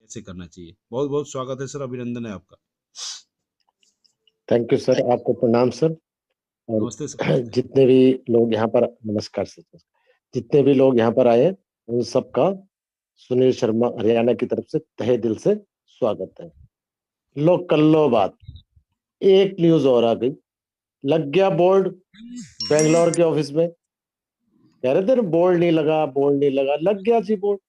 कैसे करना चाहिए। बहुत बहुत स्वागत है सर, अभिनंदन है आपका। थैंक यू सर, आपको प्रणाम सर। और नमस्ते सर, नमस्ते। जितने भी लोग यहाँ पर, नमस्कार सर, जितने भी लोग यहाँ पर आए उन सबका सुनील शर्मा हरियाणा की तरफ से तहे दिल से स्वागत है। लो कर लो बात, एक न्यूज और आ गई, लग गया बोर्ड बेंगलोर के ऑफिस में। कह रहे थे बोर्ड नहीं लगा, बोर्ड नहीं लगा, लग गया जी बोर्ड,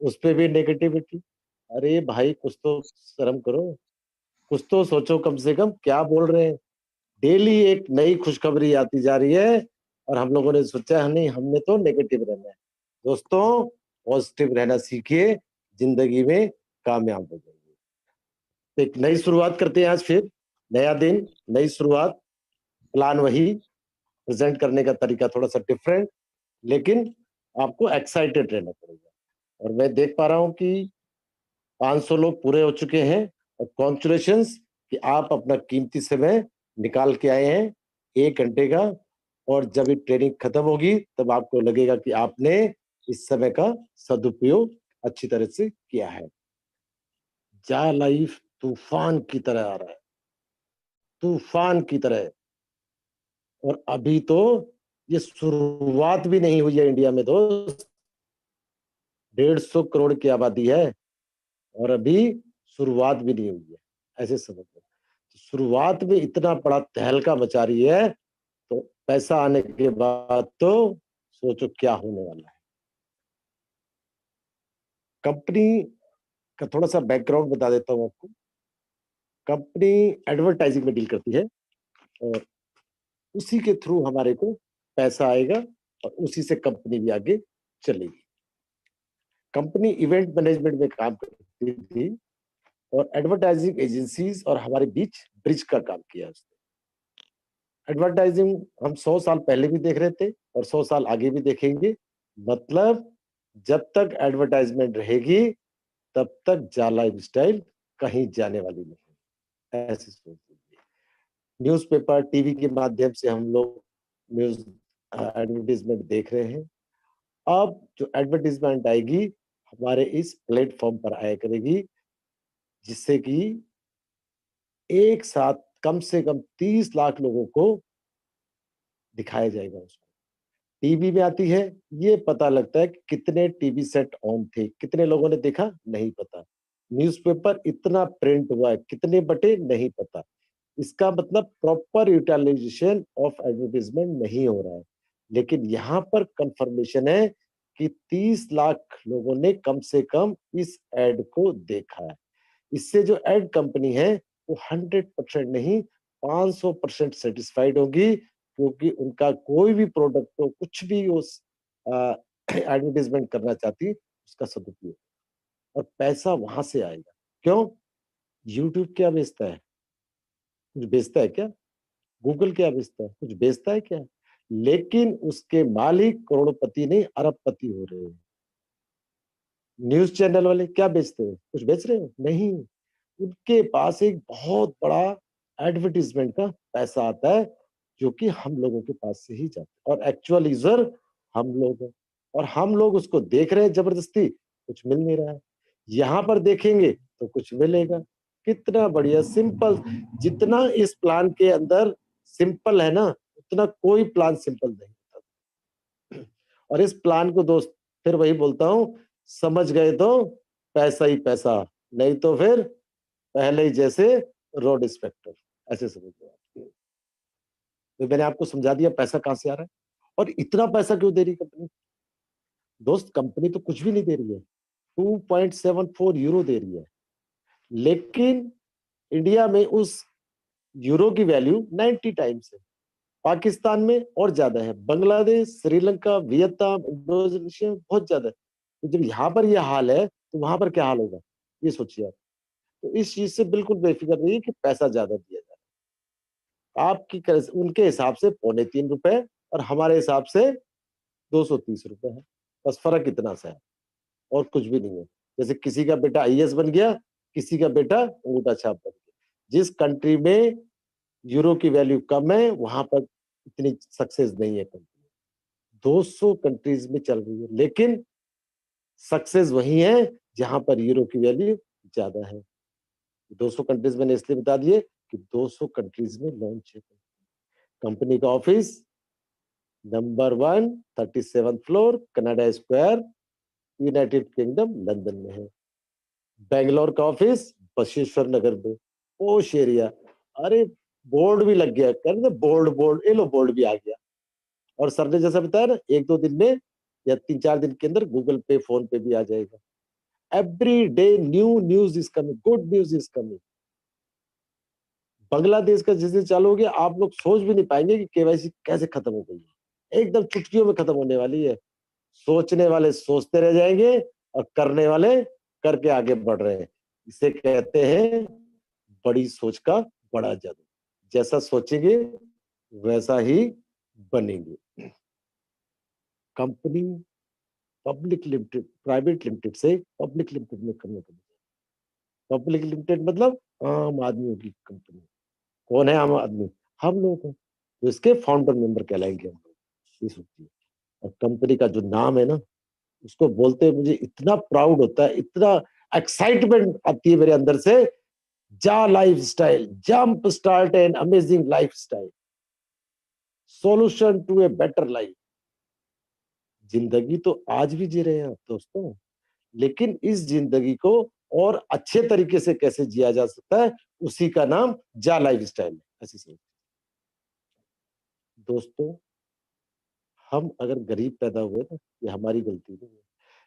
उस पे भी नेगेटिविटी। अरे भाई कुछ तो शर्म करो, कुछ तो सोचो, कम से कम क्या बोल रहे हैं। डेली एक नई खुशखबरी आती जा रही है और हम लोगों ने सोचा नहीं, हमने तो नेगेटिव रहना है। दोस्तों पॉजिटिव रहना सीखिए, जिंदगी में कामयाब हो जाएंगे। तो एक नई शुरुआत करते हैं आज, फिर नया दिन, नई शुरुआत, प्लान वही, प्रेजेंट करने का तरीका थोड़ा सा डिफरेंट, लेकिन आपको एक्साइटेड रहना पड़ेगा। और मैं देख पा रहा हूं कि 500 लोग पूरे हो चुके हैं और कॉन्ग्रेचुलेशंस कि आप अपना कीमती समय निकाल के आए हैं 1 घंटे का। और जब ये ट्रेनिंग खत्म होगी तब आपको लगेगा कि आपने इस समय का सदुपयोग अच्छी तरह से किया है। जा लाइफ तूफान की तरह आ रहा है, तूफान की तरह। और अभी तो ये शुरुआत भी नहीं हुई है इंडिया में दोस्त। 150 करोड़ की आबादी है और अभी शुरुआत भी नहीं हुई है, ऐसे समझ लो। शुरुआत में इतना बड़ा तहलका मचा रही है, तो पैसा आने के बाद तो सोचो क्या होने वाला है। कंपनी का थोड़ा सा बैकग्राउंड बता देता हूं आपको। कंपनी एडवर्टाइजिंग में डील करती है और उसी के थ्रू हमारे को पैसा आएगा और उसी से कंपनी भी आगे चलेगी। कंपनी इवेंट मैनेजमेंट में काम करती थी और एडवर्टाइजिंग एजेंसीज और हमारे बीच ब्रिज का काम किया उसने। एडवर्टाइजिंग हम 100 साल पहले भी देख रहे थे और 100 साल आगे भी देखेंगे। मतलब जब तक एडवर्टाइजमेंट रहेगी तब तक जाला स्टाइल कहीं जाने वाली नहीं, ऐसे सोच लीजिए। न्यूज़पेपर, टीवी के माध्यम से हम लोग न्यूज एडवर्टीजमेंट देख रहे हैं। अब जो एडवर्टीजमेंट आएगी हमारे इस प्लेटफॉर्म पर आया करेगी, जिससे कि एक साथ कम से कम 30 लाख लोगों को दिखाया जाएगा उसको। टीवी में आती है, ये पता लगता है कि कितने टीवी सेट ऑन थे, कितने लोगों ने देखा नहीं पता। न्यूज़पेपर इतना प्रिंट हुआ है, कितने बटे नहीं पता। इसका मतलब प्रॉपर यूटिलाइजेशन ऑफ एडवर्टाइजमेंट नहीं हो रहा है। लेकिन यहाँ पर कंफर्मेशन है कि 30 लाख लोगों ने कम से कम इस एड को देखा है। इससे जो एड कंपनी है वो 100% नहीं, 500% सेटिस्फाइड होगी, क्योंकि उनका कोई भी प्रोडक्ट हो, कुछ भी उस एडवर्टाइजमेंट करना चाहती है, उसका सदुपयोग और पैसा वहां से आएगा। क्यों? यूट्यूब क्या बेचता है? कुछ बेचता है क्या? गूगल क्या बेचता है? कुछ बेचता है क्या? लेकिन उसके मालिक करोड़पति नहीं, अरबपति हो रहे हैं। न्यूज चैनल वाले क्या बेचते हैं? कुछ बेच रहे हैं? नहीं। उनके पास एक बहुत बड़ा एडवर्टीजमेंट का पैसा आता है, जो कि हम लोगों के पास से ही जाता है और एक्चुअल यूजर हम लोग हैं। और हम लोग उसको देख रहे हैं जबरदस्ती, कुछ मिल नहीं रहा है। यहाँ पर देखेंगे तो कुछ मिलेगा। कितना बढ़िया सिंपल, जितना इस प्लान के अंदर सिंपल है ना, उतना कोई प्लान सिंपल नहीं होता। और इस प्लान को दोस्त, फिर वही बोलता हूँ, समझ गए तो पैसा ही पैसा, नहीं तो फिर पहले ही जैसे रोड इंस्पेक्टर, ऐसे समझ लो आप। तो मैंने आपको समझा दिया पैसा कहां से आ रहा है और इतना पैसा क्यों दे रही कंपनी। दोस्त कंपनी तो कुछ भी नहीं दे रही है, 2.74 यूरो दे रही है। लेकिन इंडिया में उस यूरो की वैल्यू 90 टाइम्स है, पाकिस्तान में और ज्यादा है, बांग्लादेश, श्रीलंका, वियतनाम, इंडोनेशिया में बहुत ज्यादा है। तो जब यहाँ पर यह हाल है तो वहां पर क्या हाल होगा, ये सोचिए आप। तो इस चीज से बिल्कुल बेफिक्र रहिए कि पैसा ज्यादा दिया जाए। आपकी उनके हिसाब से ₹3.25 और हमारे हिसाब से 230 रुपए है। बस फर्क इतना सा है और कुछ भी नहीं है। जैसे किसी का बेटा आईएएस बन गया, किसी का बेटा अंगूठा छाप बन गया। जिस कंट्री में यूरो की वैल्यू कम है वहां पर इतनी सक्सेस नहीं है कंट्री। 200 कंट्रीज में चल रही है, लेकिन सक्सेस वही है जहां पर यूरो की वैल्यू ज्यादा है। 200 कंट्रीज मैंने इसलिए बता दिए कि 200 कंट्रीज में लॉन्च है। कंपनी का office number 1 37 floor Canada square United kingdom London में है। बेंगलोर का ऑफिस बशेश्वर नगर में, पोश एरिया। अरे बोर्ड भी लग गया, कर दे बोर्ड, बोर्ड ये लो, बोर्ड भी आ गया। और सर ने जैसा बताया ना, 1-2 दिन में या 3-4 दिन के अंदर गूगल पे, फोन पे भी आ जाएगा। Every day new news is coming, good news is coming. Bangladesh का जिस दिन चालू हो गया, आप लोग सोच भी नहीं पाएंगे कि केवाईसी कैसे खत्म हो गई है। एकदम चुटकियों में खत्म होने वाली है। सोचने वाले सोचते रह जाएंगे और करने वाले करके आगे बढ़ रहे हैं। इसे कहते हैं बड़ी सोच का बड़ा जादू। जैसा सोचेंगे वैसा ही बनेंगे। Company public limited, private limited से पब्लिक लिमिटेड में करने के लिए। पब्लिक लिमिटेड मतलब आम आदमियों की कंपनी। कौन है आम आदमी? हम लोग हैं। तो इसके फाउंडर मेंबर कहलाएंगे हम लोग। ये सोचिए। और कंपनी का जो नाम है ना, उसको बोलते हुए मुझे इतना प्राउड होता है, इतना एक्साइटमेंट आती है मेरे अंदर से। जा lifestyle, jump start an amazing lifestyle, solution to a better life. जिंदगी तो आज भी जी रहे हैं आप दोस्तों, लेकिन इस जिंदगी को और अच्छे तरीके से कैसे जिया जा सकता है, उसी का नाम जा लाइफ स्टाइल है। ऐसी सोच। दोस्तों, हम अगर गरीब पैदा हुए ना, ये हमारी गलती नहीं है,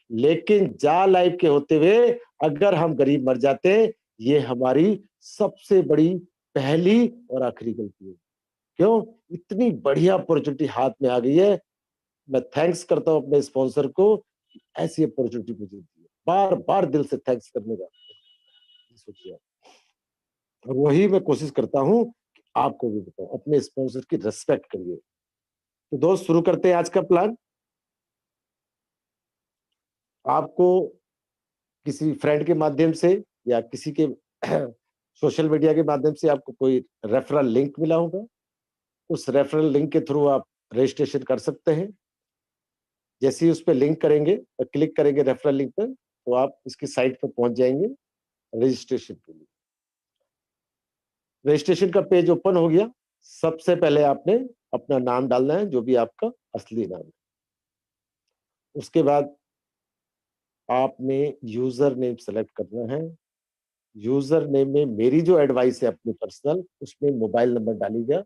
लेकिन जा लाइफ के होते हुए अगर हम गरीब मर जाते, ये हमारी सबसे बड़ी पहली और आखिरी गलती है। क्यों? इतनी बढ़िया अपॉर्चुनिटी हाथ में आ गई है। मैं थैंक्स करता हूं अपने स्पॉन्सर को, ऐसी अपॉर्चुनिटी मुझे दी है। बार बार दिल से थैंक्स करने का सोचिए। और वही मैं कोशिश करता हूं कि आपको भी बताऊं, अपने स्पॉन्सर की रिस्पेक्ट करिए। तो दोस्त, शुरू करते हैं आज का प्लान। आपको किसी फ्रेंड के माध्यम से या किसी के सोशल मीडिया के माध्यम से आपको कोई रेफरल लिंक मिला होगा। उस रेफरल लिंक के थ्रू आप रजिस्ट्रेशन कर सकते हैं। जैसे ही उस पर लिंक करेंगे और क्लिक करेंगे रेफरल लिंक पर, तो आप इसकी साइट पर पहुंच जाएंगे रजिस्ट्रेशन के लिए। रजिस्ट्रेशन का पेज ओपन हो गया। सबसे पहले आपने अपना नाम डालना है, जो भी आपका असली नाम है। उसके बाद आपने यूजर नेम सेलेक्ट करना है। यूजर नेम में मेरी जो एडवाइस है अपनी पर्सनल, उसमें मोबाइल नंबर डालिएगा।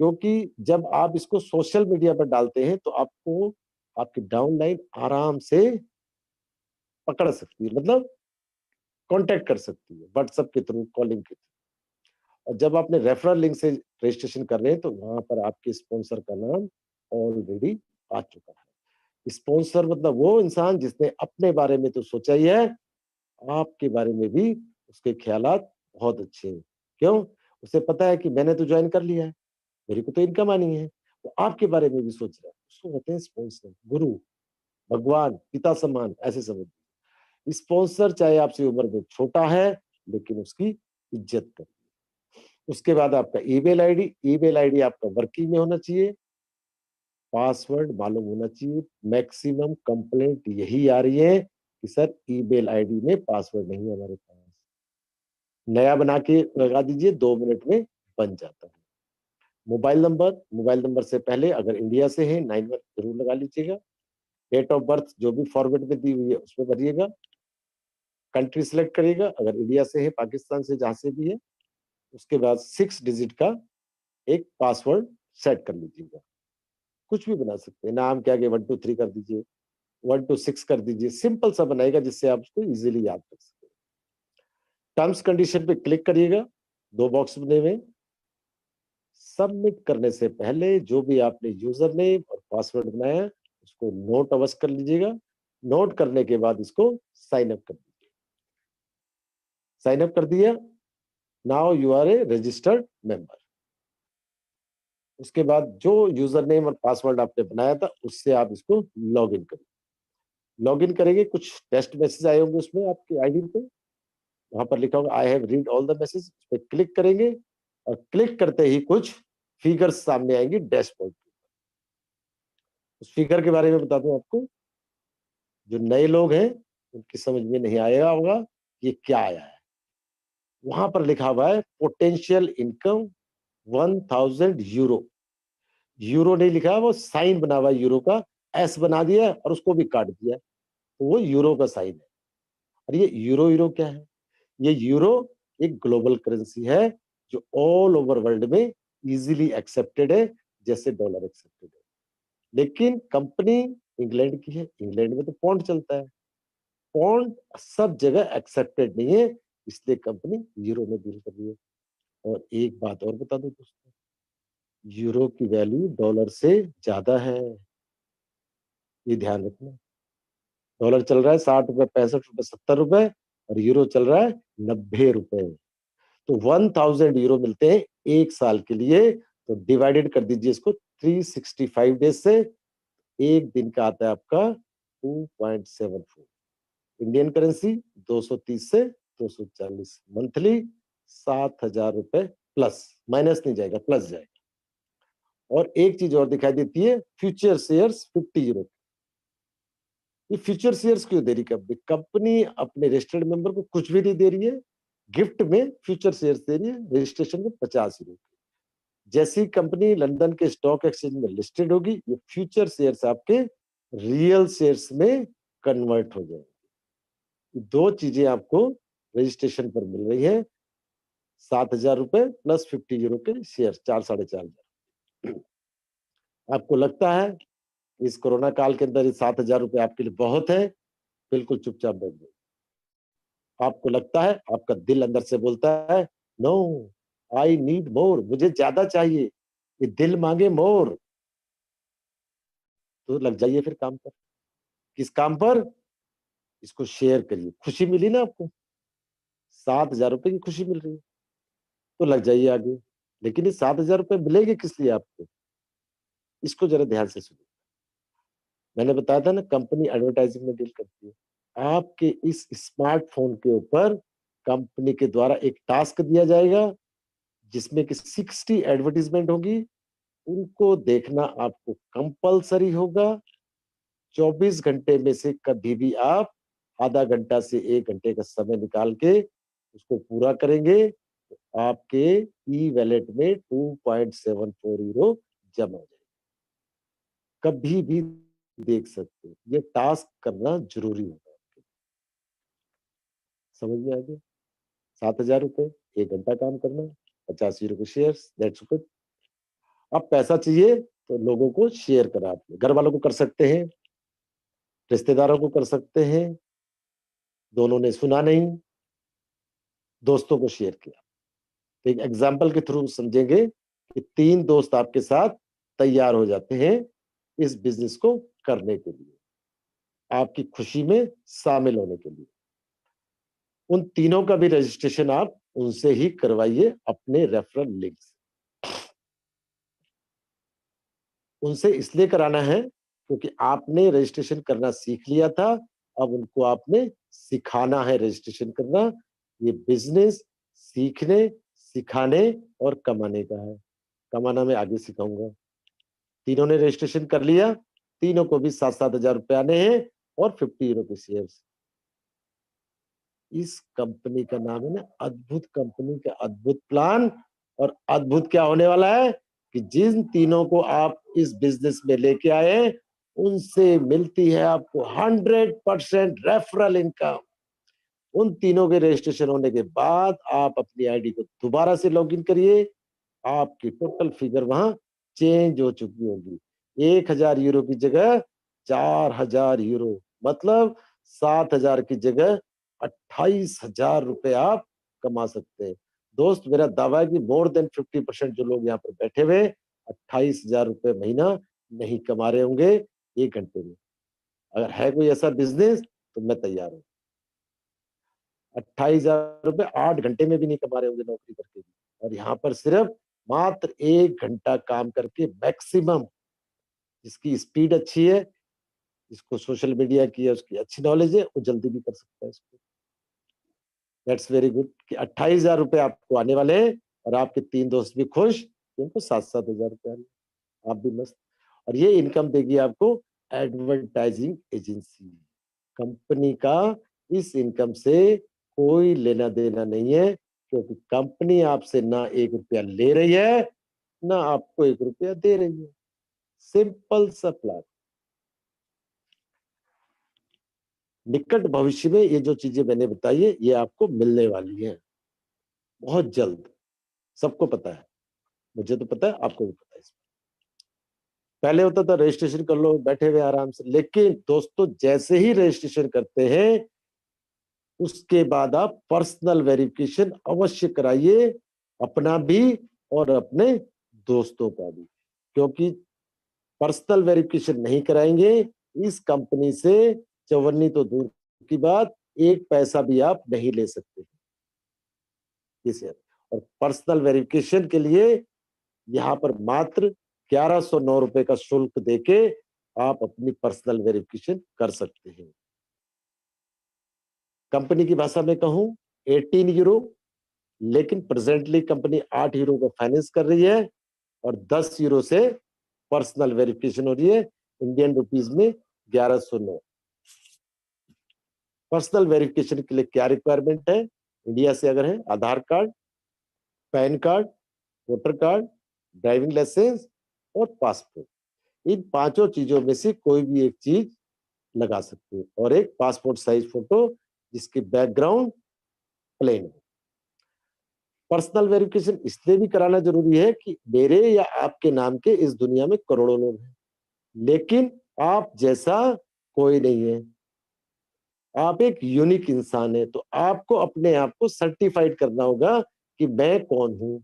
क्योंकि जब आप इसको सोशल मीडिया पर डालते हैं तो आपको आपकी डाउनलाइन आराम से पकड़ सकती है, मतलब कांटेक्ट कर सकती है व्हाट्सएप के थ्रू, कॉलिंग के थ्रू। और जब आपने रेफरल लिंक से रजिस्ट्रेशन कर रहे हैं तो वहां पर आपके स्पॉन्सर का नाम ऑलरेडी आ चुका है। स्पॉन्सर मतलब वो इंसान जिसने अपने बारे में तो सोचा ही है, आपके बारे में भी उसके ख्यालात बहुत अच्छे हैं। क्यों? उसे पता है कि मैंने तो ज्वाइन कर लिया है, मेरे को तो इनकम आनी है। वो आपके बारे में भी सोच रहा है। उसको कहते हैं स्पॉन्सर, गुरु, भगवान, पिता समान, ऐसे समझ। स्पॉन्सर चाहे आपसे उम्र में छोटा है, लेकिन उसकी इज्जत करें। उसके बाद आपका ईमेल आईडी, ईमेल आईडी आपका वर्किंग में होना चाहिए। पासवर्ड मालूम होना चाहिए। मैक्सिमम कंप्लेंट यही आ रही है कि सर ईमेल आईडी में पासवर्ड नहीं है हमारे पास। नया बना के लगा दीजिए, 2 मिनट में बन जाता है। मोबाइल नंबर, मोबाइल नंबर से पहले अगर इंडिया से है 91 जरूर लगा लीजिएगा। डेट ऑफ बर्थ जो भी फॉर्मेट में दी हुई है उसमें भरिएगा। कंट्री सिलेक्ट करिएगा, अगर इंडिया से है, पाकिस्तान से, जहां से भी है। उसके बाद 6 डिजिट का एक पासवर्ड सेट कर लीजिएगा। कुछ भी बना सकते हैं, नाम के आगे 1 2 3 कर दीजिए, 1 2 6 कर दीजिए। सिंपल सा बनाएगा जिससे आप उसको इजीली याद कर सकें। टर्म्स कंडीशन पे क्लिक करिएगा, 2 बॉक्स बने हुए। सबमिट करने से पहले जो भी आपने यूजर नेम और पासवर्ड बनाया उसको नोट अवश्य कर लीजिएगा। नोट करने के बाद इसको साइन अप कर दीजिए। साइन अप कर दिया, now you are a registered member. उसके बाद जो यूजर नेम और पासवर्ड आपने बनाया था उससे आप इसको लॉग इन करिए। लॉग इन करेंगे, कुछ टेस्ट मैसेज आए होंगे उसमें आपके आईडी पे। वहां पर लिखा होगा I have read all the message, उस पर क्लिक करेंगे और क्लिक करते ही कुछ फिगर्स सामने आएंगी डैशबोर्ड। उस फिगर के बारे में बता दूं आपको, जो नए लोग हैं उनकी समझ में नहीं आएगा होगा, ये क्या आया है। वहां पर लिखा हुआ है पोटेंशियल इनकम 1000 यूरो। यूरो नहीं लिखा है, वो साइन बना हुआ है यूरो का, एस बना दिया और उसको भी काट दिया, तो वो यूरो का साइन है। और ये यूरो, यूरो क्या है? ये यूरो एक ग्लोबल करेंसी है जो ऑल ओवर वर्ल्ड में इजीली एक्सेप्टेड है, जैसे डॉलर एक्सेप्टेड है। लेकिन कंपनी इंग्लैंड की है, इंग्लैंड में तो पौंड चलता है, पौंड सब जगह एक्सेप्टेड नहीं है, इसलिए कंपनी यूरो में डील कर रही है। और एक बात और बता दो दोस्तों, यूरो की वैल्यू डॉलर से ज्यादा है, ये ध्यान रखना। डॉलर चल रहा है 60 रुपए, 65 रुपए, 70 रुपए, और यूरो चल रहा है 90 रुपए। तो 1000 यूरो मिलते हैं एक साल के लिए, तो डिवाइडेड कर दीजिए इसको 365 डेज से, एक दिन का आता है आपका 2.74 इंडियन करेंसी, 230 से 240 मंथली, 7000 रुपए प्लस, माइनस नहीं जाएगा, प्लस जाएगा। और एक चीज और दिखाई देती है, फ्यूचर शेयर्स 50 यूरो। ये फ्यूचर शेयर्स क्यों दे रही कंपनी? कंपनी अपने रजिस्टर्ड मेंबर को कुछ भी नहीं दे रही है, गिफ्ट में फ्यूचर शेयर्स दे रही है, रजिस्ट्रेशन में 50 यूरो। जैसी कंपनी लंदन के स्टॉक एक्सचेंज में लिस्टेड होगी, ये फ्यूचर शेयर्स आपके रियल शेयर्स में कन्वर्ट हो जाएंगे। दो चीजें आपको रजिस्ट्रेशन पर मिल रही है, 7000 रुपए प्लस 50 यूरो के शेयर, 4-4.5 हजार। आपको लगता है इस कोरोना काल के अंदर ये 7000 रुपए आपके लिए बहुत है? बिल्कुल चुपचाप बैठ जाइए। आपको लगता है, आपका दिल अंदर से बोलता है नो, आई नीड मोर, मुझे ज्यादा चाहिए, ये दिल मांगे मोर, तो लग जाइए फिर काम पर। किस काम पर? इसको शेयर करिए। खुशी मिली ना आपको, 7000 रुपए की खुशी मिल रही है, तो लग जाइए आगे। लेकिन ये 7000 रुपए मिलेंगे किस लिए आपको, इसको जरा ध्यान से सुनिए। मैंने बताया था ना, कंपनी एडवर्टाइजिंग में डील करती है। आपके इस स्मार्टफोन के ऊपर कंपनी के द्वारा एक टास्क दिया जाएगा, जिसमें कि 60 एडवर्टीजमेंट होगी, उनको देखना आपको कंपलसरी होगा। 24 घंटे में से कभी भी आप आधा घंटा से 1 घंटे का समय निकाल के उसको पूरा करेंगे, तो आपके ई वैलेट में 2.74 यूरो जमा हो जाएगा। कभी भी देख सकते हो, ये टास्क करना जरूरी होगा आपके। समझ में आ गया? 7000 रुपए, 1 घंटा काम करना, 50 यूरो के शेयर, दैट्स गुड। अब पैसा चाहिए तो लोगों को शेयर करा, आपने घर वालों को कर सकते हैं, रिश्तेदारों को कर सकते हैं, दोनों ने सुना नहीं, दोस्तों को शेयर किया। तो एक एग्जाम्पल के थ्रू समझेंगे कि 3 दोस्त आपके साथ तैयार हो जाते हैं इस बिजनेस को करने के लिए, आपकी खुशी में शामिल होने के लिए। उन तीनों का भी रजिस्ट्रेशन आप उनसे ही करवाइए, अपने रेफरल लिंक से। उनसे इसलिए कराना है क्योंकि आपने रजिस्ट्रेशन करना सीख लिया था, अब उनको आपने सिखाना है रजिस्ट्रेशन करना। ये बिजनेस सीखने, सिखाने और कमाने का है। कमाना मैं आगे सिखाऊंगा। तीनों ने रजिस्ट्रेशन कर लिया, तीनों को भी 7-7 हजार रुपए आने हैं और 50 यूरो के शेयर्स। इस कंपनी का नाम है ना अद्भुत कंपनी का अद्भुत प्लान। और अद्भुत क्या होने वाला है कि जिन तीनों को आप इस बिजनेस में लेके आए, उनसे मिलती है आपको 100% रेफरल इनकम। उन तीनों के रजिस्ट्रेशन होने के बाद आप अपनी आईडी को दोबारा से लॉगिन करिए, आपकी टोटल फिगर वहां चेंज हो चुकी होगी। 1000 यूरो की जगह 4000 यूरो, मतलब 7000 की जगह 28 हजार रुपए आप कमा सकते हैं। दोस्त, मेरा दावा है कि मोर देन 50% जो लोग यहाँ पर बैठे हुए 28 हजार रुपए महीना नहीं कमा रहे होंगे 1 घंटे में। अगर है कोई ऐसा बिजनेस तो मैं तैयार हूँ। 28 हजार रुपए 8 घंटे में भी नहीं कमा रहे होंगे नौकरी करके भी। और यहाँ पर सिर्फ मात्र 1 घंटा काम करके मैक्सिमम, जिसकी स्पीड अच्छी है, जिसको सोशल मीडिया की है, उसकी अच्छी नॉलेज है, वो जल्दी भी कर सकता है इसको। दैट्स वेरी गुड कि 28 हजार रुपए आपको आने वाले हैं और आपके 3 दोस्त भी खुश, उनको 7-7 हजार रुपए आने, आप भी मस्त। और ये इनकम देगी आपको एडवर्टाइजिंग एजेंसी। कंपनी का इस इनकम से कोई लेना देना नहीं है, क्योंकि कंपनी आपसे ना 1 रुपया ले रही है, ना आपको 1 रुपया दे रही है। सिंपल सा प्लान। निकट भविष्य में ये जो चीजें मैंने बताई है, ये आपको मिलने वाली है बहुत जल्द। सबको पता है, मुझे तो पता है, आपको भी पता है। पहले होता था रजिस्ट्रेशन कर लो बैठे हुए आराम से, लेकिन दोस्तों जैसे ही रजिस्ट्रेशन करते हैं उसके बाद आप पर्सनल वेरिफिकेशन अवश्य कराइए, अपना भी और अपने दोस्तों का भी। क्योंकि पर्सनल वेरिफिकेशन नहीं कराएंगे, इस कंपनी से चवन्नी तो दूर की बात, 1 पैसा भी आप नहीं ले सकते किसी। और पर्सनल वेरिफिकेशन के लिए यहाँ पर मात्र 1109 रुपए का शुल्क देके आप अपनी पर्सनल वेरिफिकेशन कर सकते हैं। कंपनी की भाषा में कहूं 18 यूरो, लेकिन प्रेजेंटली कंपनी 8 यूरो का फाइनेंस कर रही है और 10 यूरो से पर्सनल वेरिफिकेशन हो रही है, इंडियन रुपीस में 1109। पर्सनल वेरिफिकेशन के लिए क्या रिक्वायरमेंट है? इंडिया से अगर है, Aadhaar card, PAN card, voter card, driving licence और पासपोर्ट। इन 5 चीजों में से कोई भी एक चीज लगा सकते हो, और एक पासपोर्ट साइज फोटो जिसकी बैकग्राउंड प्लेन हो। पर्सनल वेरिफिकेशन इसलिए भी कराना जरूरी है कि मेरे या आपके नाम के इस दुनिया में करोड़ों लोग हैं, लेकिन आप जैसा कोई नहीं है। आप एक यूनिक इंसान है, तो आपको अपने आप को सर्टिफाइड करना होगा कि मैं कौन हूं।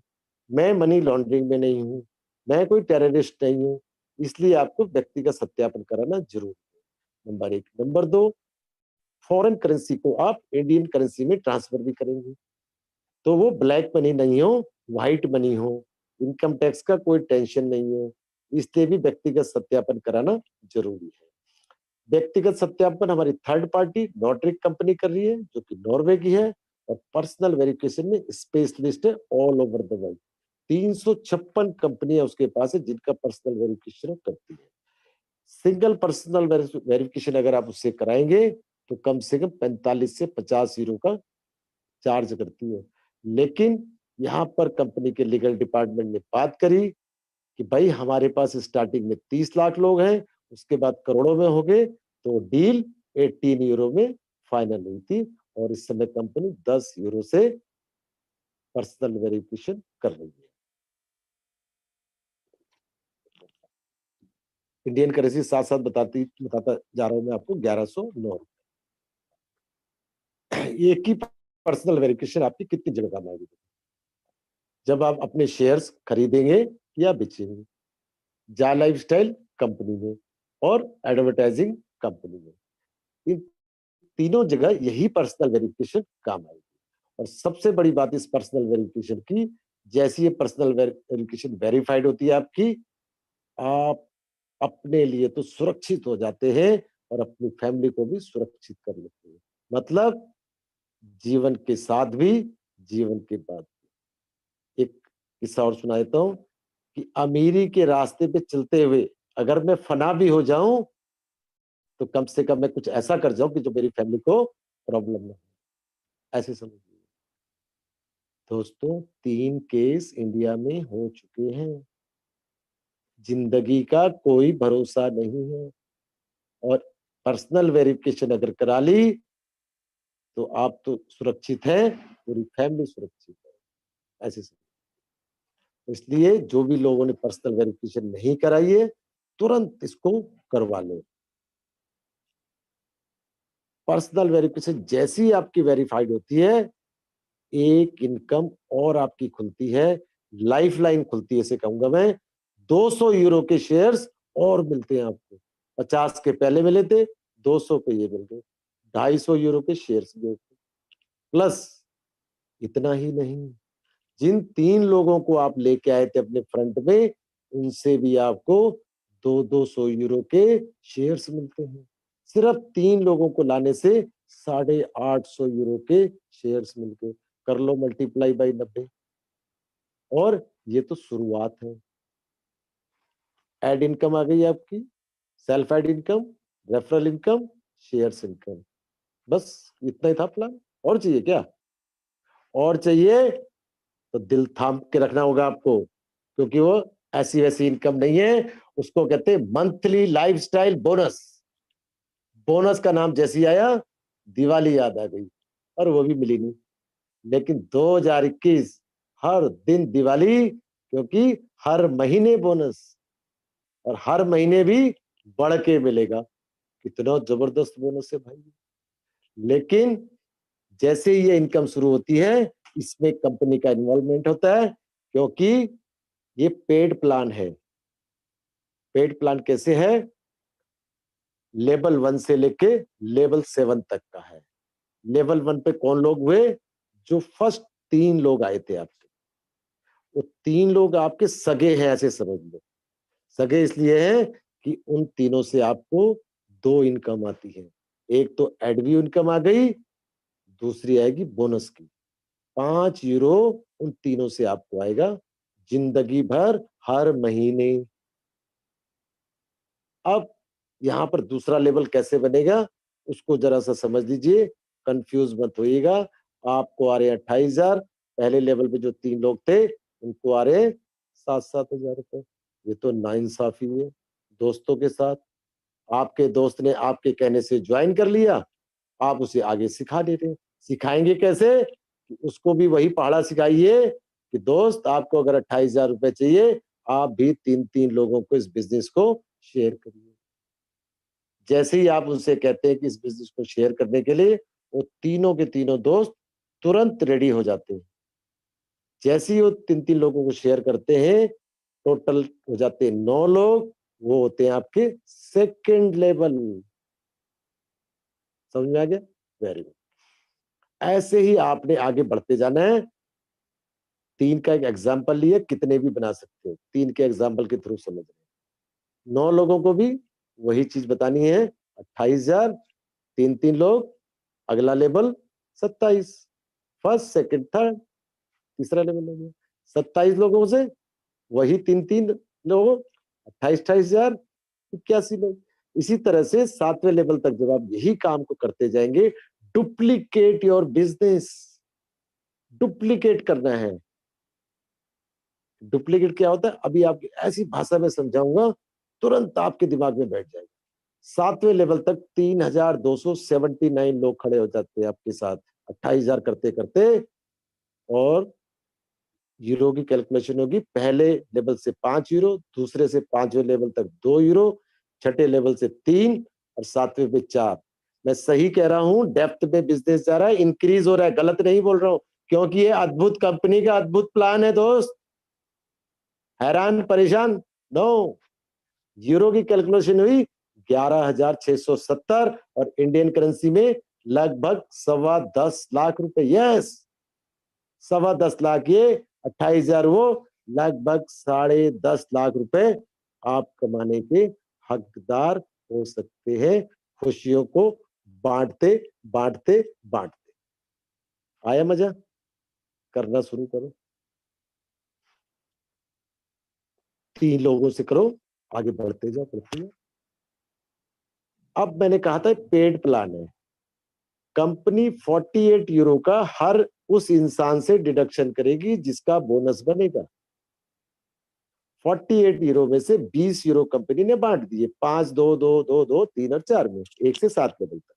मैं मनी लॉन्ड्रिंग में नहीं हूं, मैं कोई टेररिस्ट नहीं हूं। इसलिए आपको व्यक्तिगत सत्यापन कराना जरूरी है, नंबर 1। नंबर 2, फॉरेन करेंसी को आप इंडियन करेंसी में ट्रांसफर भी करेंगे, तो वो ब्लैक मनी नहीं हो, व्हाइट मनी हो, इनकम टैक्स का कोई टेंशन नहीं हो। इसलिए भी व्यक्तिगत सत्यापन कराना जरूरी है। व्यक्तिगत सत्यापन हमारी थर्ड पार्टी नोटरी कंपनी कर रही है, जो कि नॉर्वे की है, और पर्सनल वेरिफिकेशन में स्पेशलिस्ट है ऑल ओवर द वर्ल्ड। 356 कंपनियां उसके पास है जिनका पर्सनल वेरिफिकेशन करती है। सिंगल पर्सनल वेरिफिकेशन अगर आप उससे कराएंगे तो कम से कम 45 से 50 यूरो का चार्ज करती है। लेकिन यहाँ पर कंपनी के लीगल डिपार्टमेंट ने बात करी कि भाई हमारे पास स्टार्टिंग में 30 लाख लोग हैं, उसके बाद करोड़ों में हो गए, तो डील 18 यूरो में फाइनल हुई थी, और इस समय कंपनी 10 यूरो से पर्सनल वेरिफिकेशन कर रही है। इंडियन करेंसी साथ साथ बताता जा रहा हूं मैं आपको, 1109। एक ही पर्सनल वेरिफिकेशन आपकी कितनी जगह काम आएगी? जब आप अपने शेयर्स खरीदेंगे या बेचेंगे, जा लाइफस्टाइल कंपनी में और एडवर्टाइजिंग कंपनी में, इन तीनों जगह यही पर्सनल वेरिफिकेशन काम आएगी। और सबसे बड़ी बात इस पर्सनल वेरिफिकेशन की, जैसी ये पर्सनल वेरिफिकेशन वेरीफाइड होती है आपकी, आप अपने लिए तो सुरक्षित हो जाते हैं और अपनी फैमिली को भी सुरक्षित कर लेते हैं। मतलब जीवन के साथ भी, जीवन के बाद भी। एक किस्सा और सुना देता हूँ कि अमीरी के रास्ते पे चलते हुए अगर मैं फना भी हो जाऊं तो कम से कम मैं कुछ ऐसा कर जाऊं कि जो मेरी फैमिली को प्रॉब्लम ना हो, ऐसे समझिए। दोस्तों 3 केस इंडिया में हो चुके हैं। जिंदगी का कोई भरोसा नहीं है, और पर्सनल वेरिफिकेशन अगर करा ली तो आप तो सुरक्षित हैं, पूरी फैमिली सुरक्षित है, ऐसे समझिए। इसलिए जो भी लोगों ने पर्सनल वेरिफिकेशन नहीं कराई है, तुरंत इसको करवा लो। पर्सनल वेरिफिकेशन जैसी आपकी वेरीफाइड होती है, एक इनकम और आपकी खुलती है, लाइफ लाइन खुलती है, इसे कहूंगा मैं। 200 यूरो के शेयर्स और मिलते हैं आपको। 50 के पहले मिले थे, 200 पे ये मिल गए, 250 यूरो के शेयर्स मिले। प्लस इतना ही नहीं, जिन 3 लोगों को आप लेके आए थे अपने फ्रंट में, उनसे भी आपको 200 यूरो के शेयर्स मिलते हैं। सिर्फ 3 लोगों को लाने से 850 यूरो के शेयर्स मिल गए। कर लो मल्टीप्लाई बाई 90। और ये तो शुरुआत है। एड इनकम आ गई आपकी, self ad income, referral income, shares income. बस इतना ही था प्लान। और चाहिए क्या? और चाहिए तो दिल थाम के रखना होगा आपको, क्योंकि वो ऐसी वैसी इनकम नहीं है, उसको कहते हैं मंथली लाइफस्टाइल बोनस। बोनस का नाम जैसे ही आया दिवाली याद आ गई, और वो भी मिली नहीं। लेकिन 2021 हर दिन दिवाली, क्योंकि हर महीने बोनस, और हर महीने भी बढ़ के मिलेगा। कितना जबरदस्त बोनस है भाई। लेकिन जैसे ही ये इनकम शुरू होती है, इसमें कंपनी का इन्वॉल्वमेंट होता है, क्योंकि ये पेड प्लान है। पेड प्लान कैसे है? लेवल 1 से लेके लेवल 7 तक का है। लेवल 1 पे कौन लोग हुए? जो फर्स्ट 3 लोग आए थे आपके, वो 3 लोग आपके सगे हैं, ऐसे समझ लो। सगे इसलिए हैं कि उन तीनों से आपको 2 इनकम आती है। एक तो एडवी इनकम आ गई, दूसरी आएगी बोनस की। 5 यूरो उन तीनों से आपको आएगा जिंदगी भर, हर महीने। अब यहाँ पर दूसरा लेवल कैसे बनेगा, उसको जरा सा समझ लीजिए, कंफ्यूज मत होइएगा। आपको आ रहे हैं 28,000, पहले लेवल पे जो 3 लोग थे उनको आ रहे 7-7 हजार रुपए। ये तो नाइंसाफी है दोस्तों के साथ। आपके दोस्त ने आपके कहने से ज्वाइन कर लिया, आप उसे आगे सिखा देते हैं। सिखाएंगे कैसे? कि उसको भी वही पहाड़ा सिखाइए कि दोस्त आपको अगर 28,000 रुपए चाहिए, आप भी 3-3 लोगों को इस बिजनेस को शेयर करिए। जैसे ही आप उनसे कहते हैं कि इस बिजनेस को शेयर करने के लिए, वो तीनों के तीनों दोस्त तुरंत रेडी हो जाते हैं। जैसे ही वो 3-3 लोगों को शेयर करते हैं, टोटल हो जाते हैं 9 लोग। वो होते हैं आपके सेकंड लेवल। समझ में आ गया? Very good. ऐसे ही आपने आगे बढ़ते जाना है। 3 का एक एग्जाम्पल लिए, कितने भी बना सकते हो, 3 के एग्जाम्पल के थ्रू समझ रहे हैं। 9 लोगों को भी वही चीज बतानी है। 28,000, 3-3 लोग, अगला लेवल 27, फर्स्ट सेकंड थर्ड, तीसरा लेवल हो गया। 27 लोगों से वही 3-3 लोग, 28,000, 81 लोग। इसी तरह से 7वें लेवल तक जब आप यही काम को करते जाएंगे, डुप्लीकेट योर बिजनेस, डुप्लीकेट करना है। डुप्लीकेट क्या होता है, अभी आपकी ऐसी भाषा में समझाऊंगा, तुरंत आपके दिमाग में बैठ जाएगा। 7वें लेवल तक 3,279 लोग खड़े हो जाते हैं आपके साथ, 28,000 करते करते। और यूरो की कैलकुलेशन होगी, पहले लेवल से 5 यूरो, दूसरे से 5वें लेवल तक 2 यूरो, छठे लेवल से 3, और 7वें पे 4। मैं सही कह रहा हूं, डेप्थ में बिजनेस जा रहा है, इंक्रीज हो रहा है, गलत नहीं बोल रहा हूं, क्योंकि ये अद्भुत कंपनी का अद्भुत प्लान है दोस्त। हैरान परेशान नो। यूरो की कैलकुलेशन हुई 11,670, और इंडियन करेंसी में लगभग 10.25 लाख रुपए। यस, 10.25 लाख ये, 28,000 वो, लगभग 10.5 लाख रुपए आप कमाने के हकदार हो सकते हैं, खुशियों को बांटते बांटते बांटते। आया मजा? करना शुरू करो, 3 लोगों से करो, आगे बढ़ते जाओ बढ़ते जाओ। अब मैंने कहा था पेड प्लान है। कंपनी 48 यूरो का हर उस इंसान से डिडक्शन करेगी जिसका बोनस बनेगा। 48 यूरो में से 20 यूरो कंपनी ने बांट दिए, 5, 2, 2, 2, 2, 3 और 4 में, 1 से 7 लेवल तक।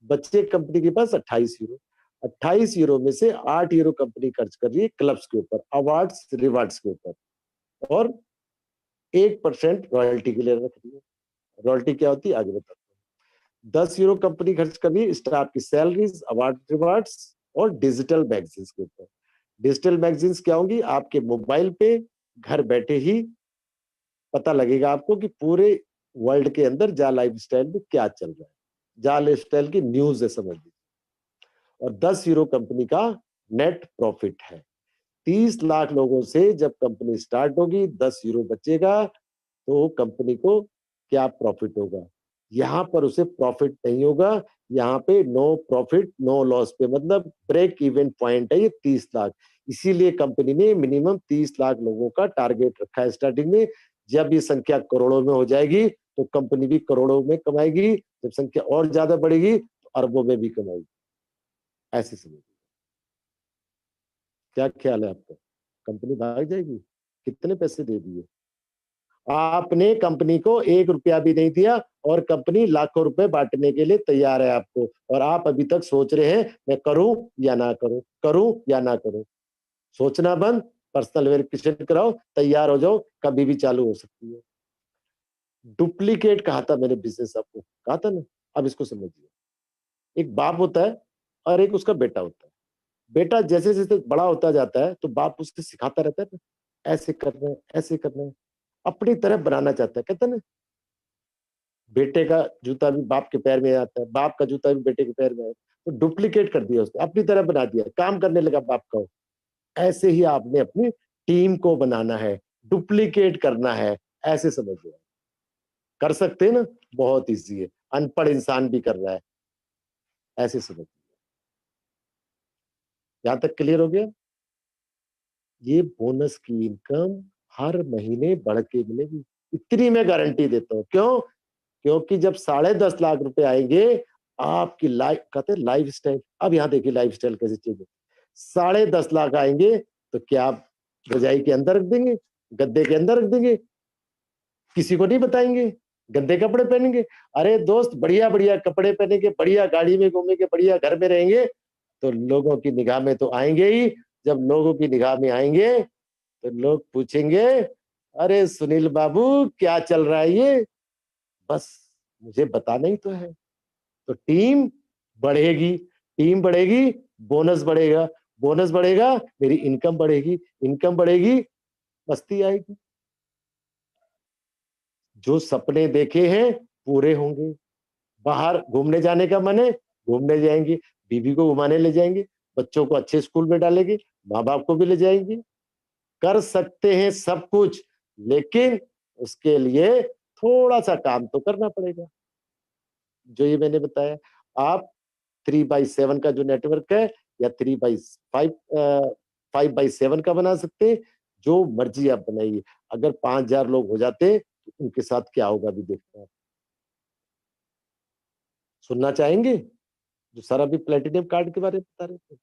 बच्चे कंपनी के पास 28 यूरो। 28 यूरो में से 8 यूरो कंपनी खर्च कर रही है क्लब्स के ऊपर, अवार्ड्स रिवार्ड्स के ऊपर, और 1% रॉयल्टी के लिए रख रही है। रॉयल्टी क्या होती है आगे बताता हूँ। 10 यूरो कंपनी खर्च कर रही है स्टाफ की सैलरीज, अवार्ड रिवार्ड्स और डिजिटल मैगजीन्स के ऊपर। डिजिटल मैगजीन्स क्या होंगी? आपके मोबाइल पे घर बैठे ही पता लगेगा आपको कि पूरे वर्ल्ड के अंदर जा लाइफस्टाइल में क्या चल रहा है। जा लाइफस्टाइल की न्यूज है, समझ लीजिए। और 10 यूरो कंपनी का नेट प्रॉफिट है। 30 लाख लोगों से जब कंपनी स्टार्ट होगी, 10 यूरो बचेगा, तो कंपनी को क्या प्रॉफिट होगा? यहाँ पर उसे प्रॉफिट नहीं होगा। यहाँ पे नो प्रॉफिट नो लॉस पे, मतलब ब्रेक इवन पॉइंट है ये 30 लाख। इसीलिए कंपनी ने मिनिमम 30 लाख लोगों का टारगेट रखा है स्टार्टिंग में। जब ये संख्या करोड़ों में हो जाएगी तो कंपनी भी करोड़ों में कमाएगी, जब संख्या और ज्यादा बढ़ेगी तो अरबों में भी कमाएगी। ऐसे समझिए। क्या ख्याल है आपका? कंपनी भाग जाएगी? कितने पैसे दे दिए? आपने कंपनी को 1 रुपया भी नहीं दिया और कंपनी लाखों रुपए बांटने के लिए तैयार है आपको, और आप अभी तक सोच रहे हैं मैं करूं या ना करूं, करूं या ना करूं। सोचना बंद, पर्सनल वेरिफिकेशन कराओ, तैयार हो जाओ, कभी भी चालू हो सकती है। डुप्लीकेट कहा था मैंने बिज़नेस आपको, कहा था ना? अब इसको समझिए। एक बाप होता है और एक उसका बेटा होता है। बेटा जैसे-जैसे बड़ा होता जाता है, तो बाप उसको सिखाता रहता है ना, ऐसे करना है, ऐसे करना है। अपनी तरह बनाना चाहता है, कहते हैं ना, बेटे का जूता भी बाप के पैर में आता है, बाप का जूता भी बेटे के पैर में है। तो डुप्लीकेट कर दिया उसने, अपनी तरह बना दिया, काम करने लगा बाप का वो। ऐसे ही आपने अपनी टीम को बनाना है, डुप्लीकेट करना है, ऐसे समझिए। कर सकते हैं ना? बहुत ईज़ी है, अनपढ़ इंसान भी कर रहा है, ऐसे समझिए। यहाँ तक क्लियर हो गया? ये बोनस की इनकम हर महीने बढ़ के मिलेगी, इतनी मैं गारंटी देता हूँ। क्यों? क्योंकि जब 10.5 लाख रुपए आएँगे, आपकी लाइफ, कहते हैं लाइफ़स्टाइल, अब यहाँ देखिए लाइफ़स्टाइल कैसी चीज़ है। 10.5 लाख आएँगे, तो क्या आप रज़ाई के अंदर रख देंगे? गद्दे के अंदर रख देंगे? किसी को नहीं बताएँगे? गंदे कपड़े पहनेंगे? अरे दोस्त, बढ़िया-बढ़िया कपड़े पहनेंगे, बढ़िया गाड़ी में घूमेंगे, बढ़िया घर में रहेंगे, तो लोगों की निगाह में तो आएँगे ही। जब लोगों की निगाह में आएँगे, तो लोग पूछेंगे, "अरे सुनील बाबू, क्या चल रहा है ये?" बस मुझे बताना ही तो है। तो टीम बढ़ेगी, बोनस बढ़ेगा, बोनस बढ़ेगा, मेरी इनकम बढ़ेगी, मस्ती आएगी। जो सपने देखे हैं, पूरे होंगे। बाहर घूमने जाने का मन है, घूमने जाएँगे, बीवी को घुमाने ले जाएँगे, बच्चों को अच्छे स्कूल में डालेंगे, माँ-बाप को भी ले जाएँगे। कर सकते हैं सब कुछ, लेकिन उसके लिए थोड़ा-सा काम तो करना पड़ेगा। जो ये मैंने बताया, आप 3/7 का जो नेटवर्क है, या 3/5 5/7 का बना सकते हैं, जो मर्ज़ी आप बनाइए। अगर 5,000 लोग हो जाते, तो उनके साथ क्या होगा अभी देखते हैं। सुनना चाहेंगे? जो सर अभी प्लैटिनम कार्ड के बारे में बता रहे थे?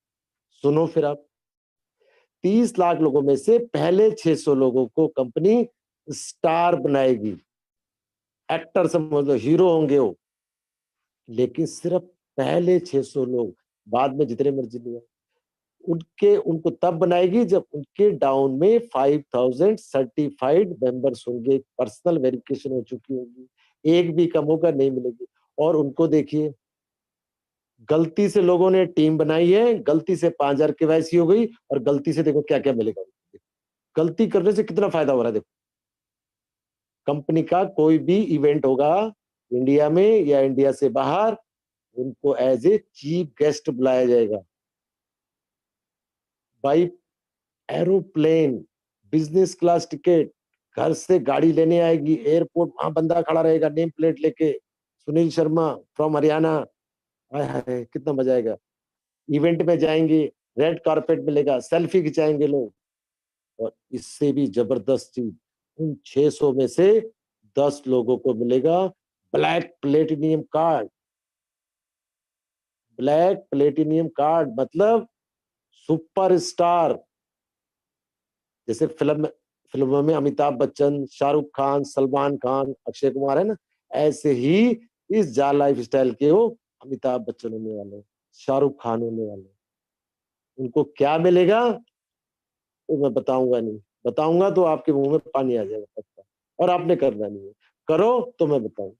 सुनो फिर आप। 30 लाख लोगों में से पहले 600 लोगों को कंपनी स्टार बनाएगी। एक्टर समझ लो, हीरो होंगे वो। लेकिन सिर्फ पहले 600 लोग, बाद में जितने मर्ज़ी ले आए। उनके उनको तब बनाएगी जब उनके डाउन में 5000 सर्टिफाइड मेंबर्स होंगे, पर्सनल वेरिफिकेशन हो चुकी होगी, एक भी कम होगा नहीं मिलेगी। और उनको देखिए, गलती से लोगों ने टीम बनाई है, गलती से 5000 केवाईसी हो गई, और गलती से देखो क्या-क्या मिलेगा उनको। गलती करने से कितना फायदा हो रहा है देखो। कंपनी का कोई भी इवेंट होगा इंडिया में या इंडिया से बाहर, उनको एज़ ए चीफ गेस्ट बुलाया जाएगा। By aeroplane, business class ticket, घर से गाड़ी लेने आएगी, एयरपोर्ट वहाँ बंदा खड़ा रहेगा नेम प्लेट लेके, सुनील शर्मा फ्रॉम हरियाणा, आय हाय! कितना मज़ा आएगा। इवेंट में जाएँगे, रेड कार्पेट मिलेगा, सेल्फी खिंचाएँगे लोग। और इससे भी ज़बरदस्त चीज़, उन 600 में से 10 लोगों को मिलेगा black platinum card. Black platinum card मतलब सुपरस्टार। जैसे फ़िल्मों में अमिताभ बच्चन, शाहरुख खान, सलमान खान, अक्षय कुमार है ना, ऐसे ही इस जा लाइफ़स्टाइल के वो अमिताभ बच्चन होने वाले हैं, शाहरुख खान होने वाले हैं। उनको क्या मिलेगा? वो मैं बताऊँगा नहीं, बताऊँगा तो आपके मुँह में पानी आ जाएगा पक्का, और आपने करना नहीं है। करो तो मैं बताऊँ।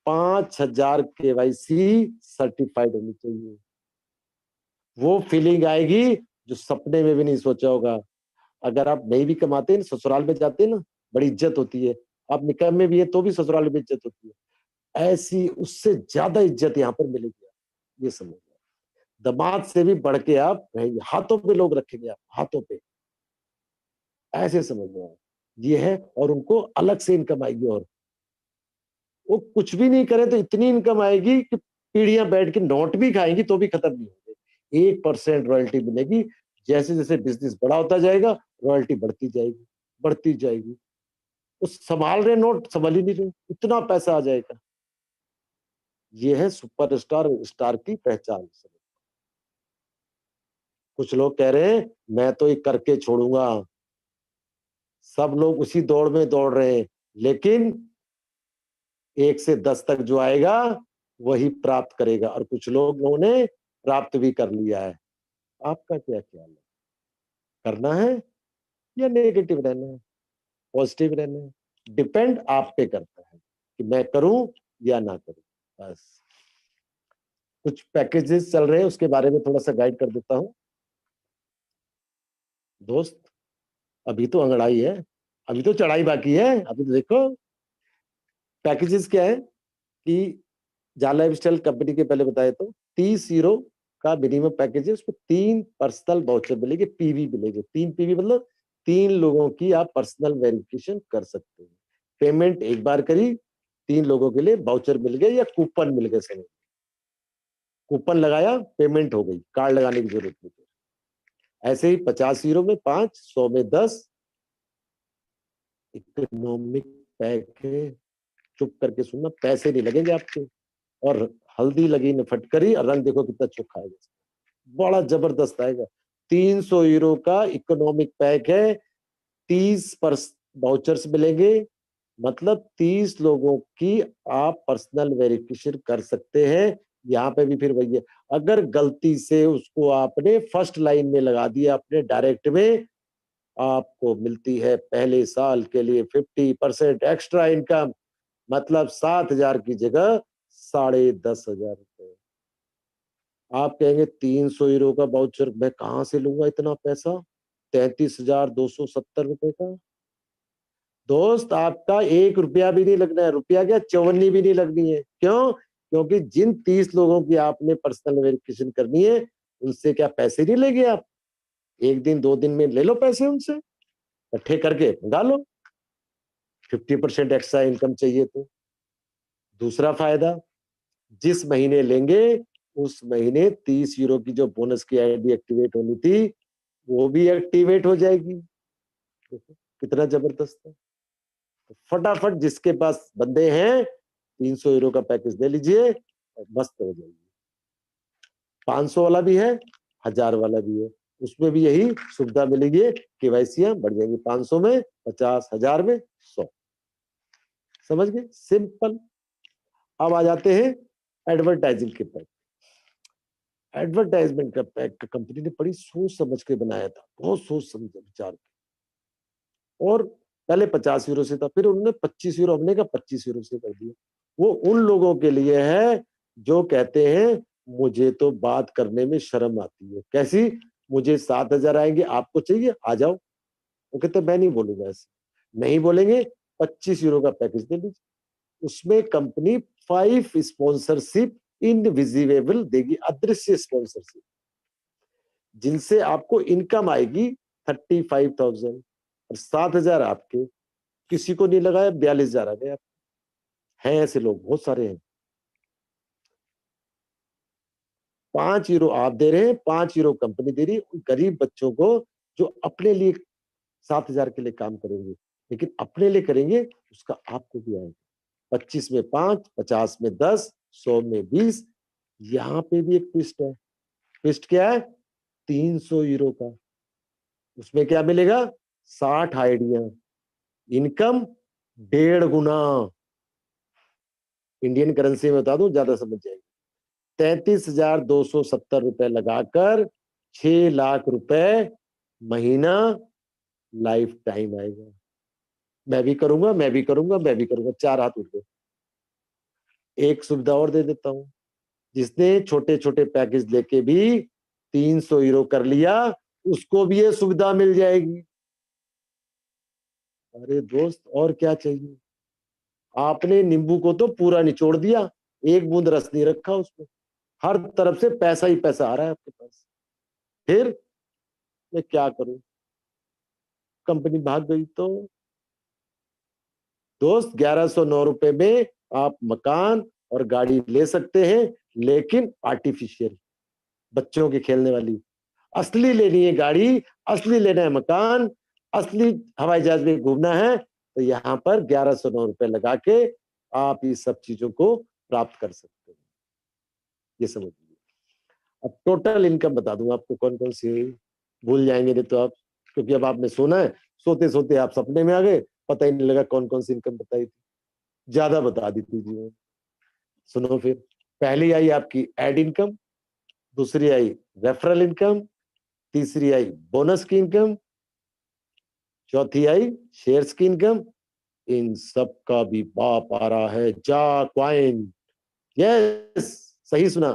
5000 केवाईसी सर्टिफाइड होनी चाहिए। वो फीलिंग आएगी जो सपने में भी नहीं सोचा होगा। अगर आप नहीं भी कमाते हैं, ससुराल में जाते हैं ना, बड़ी इज़्ज़त होती है। आप निकम्मे भी हैं तो भी ससुराल में इज़्ज़त होती है। ऐसी उससे ज़्यादा इज़्ज़त यहाँ पर मिलेगी, ये समझ लो। दामाद से भी बढ़ के आप रहेंगे, हाथों पे लोग रखेंगे आप, हाथों पे। ऐसे समझ लो आप। ये है, और उनको अलग से इनकम आएगी, और वो कुछ भी नहीं करें तो इतनी इनकम आएगी कि पीढ़ियाँ बैठ के नोट भी खाएँगी तो भी खत्म नहीं होंगे। 1% रॉयल्टी मिलेगी। जैसे-जैसे बिज़नेस बड़ा होता जाएगा, रॉयल्टी बढ़ती जाएगी, बढ़ती जाएगी। वो सँभाल रहे नोट, सँभल ही नहीं रहे, इतना पैसा आ जाएगा। ये है सुपरस्टार स्टार की पहचान। कुछ लोग कह रहे हैं मैं तो ये करके छोड़ूंगा, सब लोग उसी दौड़ में दौड़ रहे हैं, लेकिन 1 से 10 तक जो आएगा वही प्राप्त करेगा, और कुछ लोगों ने प्राप्त भी कर लिया है। आपका क्या ख्याल है? करना है या नेगेटिव रहना है, पॉजिटिव रहना है? डिपेंड आप पे करता है कि मैं करूं या ना करूं। बस कुछ पैकेजेस चल रहे हैं, उसके बारे में थोड़ा सा गाइड कर देता हूं। दोस्त, अभी तो अंगड़ाई है, अभी तो चढ़ाई बाकी है। अभी तो देखो पैकेजेस क्या है कि जाला लाइफस्टाइल कंपनी के पहले बताए तो 30 यूरो का मिनिमम पैकेज है, उसमें 3 पर्सनल वाउचर मिलेंगे, पीवी मिलेंगे। 3 पीवी मतलब 3 लोगों की आप पर्सनल वेरिफिकेशन कर सकते हैं। पेमेंट एक बार करी, 3 लोगों के लिए वाउचर मिल गए या कूपन मिल गए। समय कूपन लगाया, पेमेंट हो गई, कार्ड लगाने की जरूरत नहीं। ऐसे ही 50 यूरो में 5, 100 में 10 इकोनॉमिक पैक है। चुप करके सुनना, पैसे नहीं लगेंगे आपके, और हल्दी लगी न फटकरी, और रंग देखो कितना चोखा है, बड़ा जबरदस्त आएगा। 300 यूरो का इकोनॉमिक पैक है, 30 पर वाउचर्स मिलेंगे, मतलब 30 लोगों की आप पर्सनल वेरिफिकेशन कर सकते हैं। यहाँ पे भी फिर वही है, अगर गलती से उसको आपने फर्स्ट लाइन में लगा दिया अपने डायरेक्ट में, आपको मिलती है पहले साल के लिए 50% एक्स्ट्रा इनकम, मतलब 7,000 की जगह 10,500 रुपए। आप कहेंगे 300 यूरो का वाउचर मैं कहाँ से लूंगा इतना पैसा, 33,270 रुपए का। दोस्त, आपका 1 रुपया भी नहीं लगना है, रुपया क्या, चवन्नी भी नहीं लगनी है। क्यों? क्योंकि जिन 30 लोगों की आपने पर्सनल वेरिफिकेशन करनी है, उनसे क्या पैसे नहीं लेंगे आप? 1 दिन 2 दिन में ले लो पैसे उनसे, इकट्ठे करके मंगा लो, 50% एक्स्ट्रा इनकम चाहिए तो। दूसरा फायदा, जिस महीने लेंगे उस महीने 30 यूरो की जो बोनस की आईडी एक्टिवेट होनी थी, वो भी एक्टिवेट हो जाएगी। देखो कितना जबरदस्त है। तो फटाफट जिसके पास बंदे हैं 300 यूरो का पैकेज ले लीजिए और मस्त हो जाइए। 500 वाला भी है, 1000 वाला भी है, उसमें भी यही सुविधा मिलेगी। केवाईसी बढ़ जाएंगी, 500 में 50, 1000 में 100। समझ गए? सिंपल। अब आ जाते हैं एडवर्टाइजिंग के पैक। एडवर्टाइजमेंट का पैक कंपनी ने बड़ी सोच समझ के बनाया था, बहुत सोच समझ विचार के। और पहले 50 यूरो से था, फिर उन्होंने 25 यूरो, हमने का 25 यूरो से कर दिया। वो उन लोगों के लिए है जो कहते हैं मुझे तो बात करने में शर्म आती है। कैसी? मुझे 7,000 आएंगे, आपको चाहिए, आ जाओ। वो कहते मैं नहीं बोलूंगा ऐसे, नहीं बोलेंगे। 25 यूरो का पैकेज दे लीजिए, उसमें कंपनी 5 स्पॉन्सरशिप इनविजिबल देगी, अदृश्य स्पॉन्सरशिप, जिनसे आपको इनकम आएगी 35,000, और 7,000 आपके। किसी को नहीं लगाया, 42,000 आ गए। हैं ऐसे लोग, बहुत सारे हैं। 5 यूरो आप दे रहे हैं, 5 यूरो कंपनी दे रही है उन गरीब बच्चों को जो अपने लिए 7,000 के लिए काम करेंगे, लेकिन अपने लिए करेंगे, उसका आपको भी आएगा। 25 में 5, 50 में 10, 100 में 20। यहाँ पे भी एक ट्विस्ट है। ट्विस्ट क्या है? 300 यूरो का, उसमें क्या मिलेगा? 60 आइडिया, इनकम 1.5 गुना। इंडियन करेंसी में बता दूं, ज्यादा समझ जाएगी। 33,270 रुपए लगाकर 6 लाख रुपए महीना लाइफ टाइम आएगा। मैं भी करूंगा, मैं भी करूंगा, मैं भी करूंगा, 4 हाथ उठ गए। एक सुविधा और दे देता हूं, जिसने छोटे छोटे पैकेज लेके भी 300 यूरो कर लिया, उसको भी ये सुविधा मिल जाएगी। अरे दोस्त, और क्या चाहिए? आपने नींबू को तो पूरा निचोड़ दिया, एक बूंद रस नहीं रखा उसमें, हर तरफ से पैसा ही पैसा आ रहा है आपके पास। फिर मैं क्या करूं? कंपनी भाग गई तो? दोस्त, 1109 रुपए में आप मकान और गाड़ी ले सकते हैं, लेकिन आर्टिफिशियल, बच्चों के खेलने वाली। असली लेनी है गाड़ी, असली लेना है मकान, असली हवाई जहाज में घूमना है, तो यहाँ पर 1109 रुपए लगा के आप इस सब चीजों को प्राप्त कर सकते हैं। ये समझिए। अब टोटल इनकम बता दूं आपको कौन कौन सी हुई, भूल जाएंगे नहीं तो आप, क्योंकि अब आपने सोना है, सोते सोते आप सपने में आ गए, पता ही नहीं लगा कौन कौन सी इनकम बताई थी, ज्यादा बता दी थी जी। सुनो फिर, पहली आई आपकी एड इनकम, दूसरी आई रेफरल इनकम, तीसरी आई बोनस की इनकम, चौथी आई शेयर्स की इनकम। इन सब का भी बाप आ रहा है जा क्वाइन। यस, सही सुना,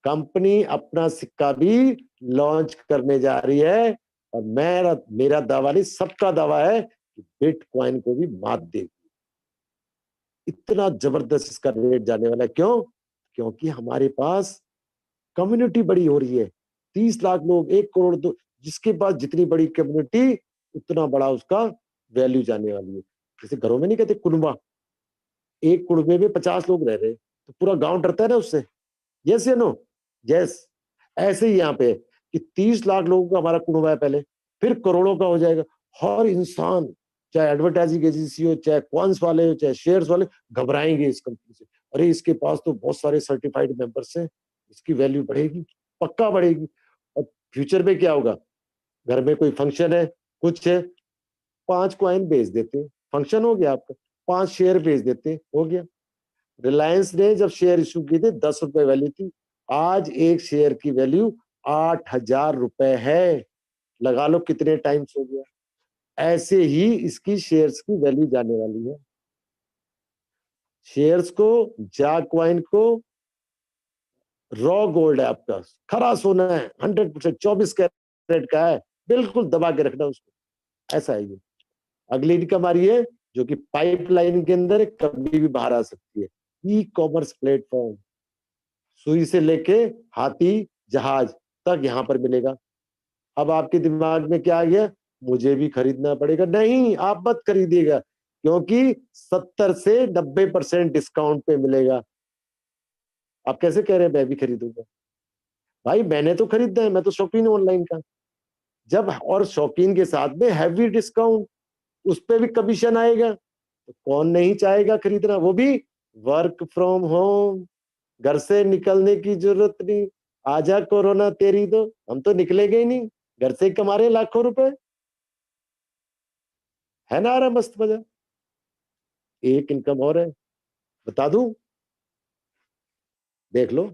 कंपनी अपना सिक्का भी लॉन्च करने जा रही है, और मेरा मेरा दावा नहीं, सबका दावा है कि बिटकॉइन को भी मात देगी। इतना जबरदस्त इसका रेट जाने वाला है। क्यों? क्योंकि हमारे पास कम्युनिटी बड़ी हो रही है, 30 लाख लोग, 1 करोड़, दो, जिसके पास जितनी बड़ी कम्युनिटी उतना बड़ा उसका वैल्यू जाने वाली है। जैसे घरों में नहीं कहते कुनबा, एक कुनबे में 50 लोग रह रहे, तो पूरा गांव डरता है ना उससे। यस या नो? यस। ऐसे ही यहाँ पे है कि 30 लाख लोगों का हमारा कुनबा है पहले, फिर करोड़ों का हो जाएगा। हर इंसान, चाहे एडवर्टाइजिंग एजेंसी हो, चाहे क्वांस वाले हो, चाहे शेयर्स वाले, घबराएंगे इस कंपनी से। अरे इसके पास तो बहुत सारे सर्टिफाइड मेंबर्स हैं, इसकी वैल्यू बढ़ेगी, पक्का बढ़ेगी। और फ्यूचर में क्या होगा? घर में कोई फंक्शन है, कुछ है, 5 कॉइन बेच देते हैं, फंक्शन हो गया आपका, 5 शेयर बेच देते हैं, हो गया। रिलायंस ने जब शेयर इशू किए थे, 10 रुपए वैल्यू थी, आज एक शेयर की वैल्यू 8,000 रुपए है। लगा लो कितने टाइम्स हो गया। ऐसे ही इसकी शेयर्स की वैल्यू जाने वाली है। शेयर्स को, जा क्वाइन को, रॉ गोल्ड है आपका, खरा सोना है, 100%, 24 कैरेट का है, बिल्कुल दबा के रखना उसको, ऐसा है ये। अगली इनकम आ रही है जो कि पाइपलाइन के अंदर कभी भी बाहर आ सकती है, ई कॉमर्स प्लेटफॉर्म, सुई से लेके हाथी जहाज तक यहाँ पर मिलेगा। अब आपके दिमाग में क्या आ गया? मुझे भी खरीदना पड़ेगा। नहीं, आप मत खरीदिएगा, क्योंकि 70 से 90% डिस्काउंट पे मिलेगा। आप कैसे कह रहे हैं मैं भी खरीदूंगा? भाई मैंने तो खरीदना है, मैं तो शौकीन हूं ऑनलाइन का। जब और शौकीन के साथ में हैवी डिस्काउंट, उस पे भी कमीशन आएगा, तो कौन नहीं चाहेगा खरीदना, वो भी वर्क फ्रॉम होम। घर से निकलने की जरूरत नहीं। आजा कोरोना तेरी, तो हम तो निकलेंगे ही नहीं, घर से ही कमा रहे हैं लाखों रुपए। है ना, आ रहा मस्त मजा। एक इनकम और है, बता दूं? देख लो,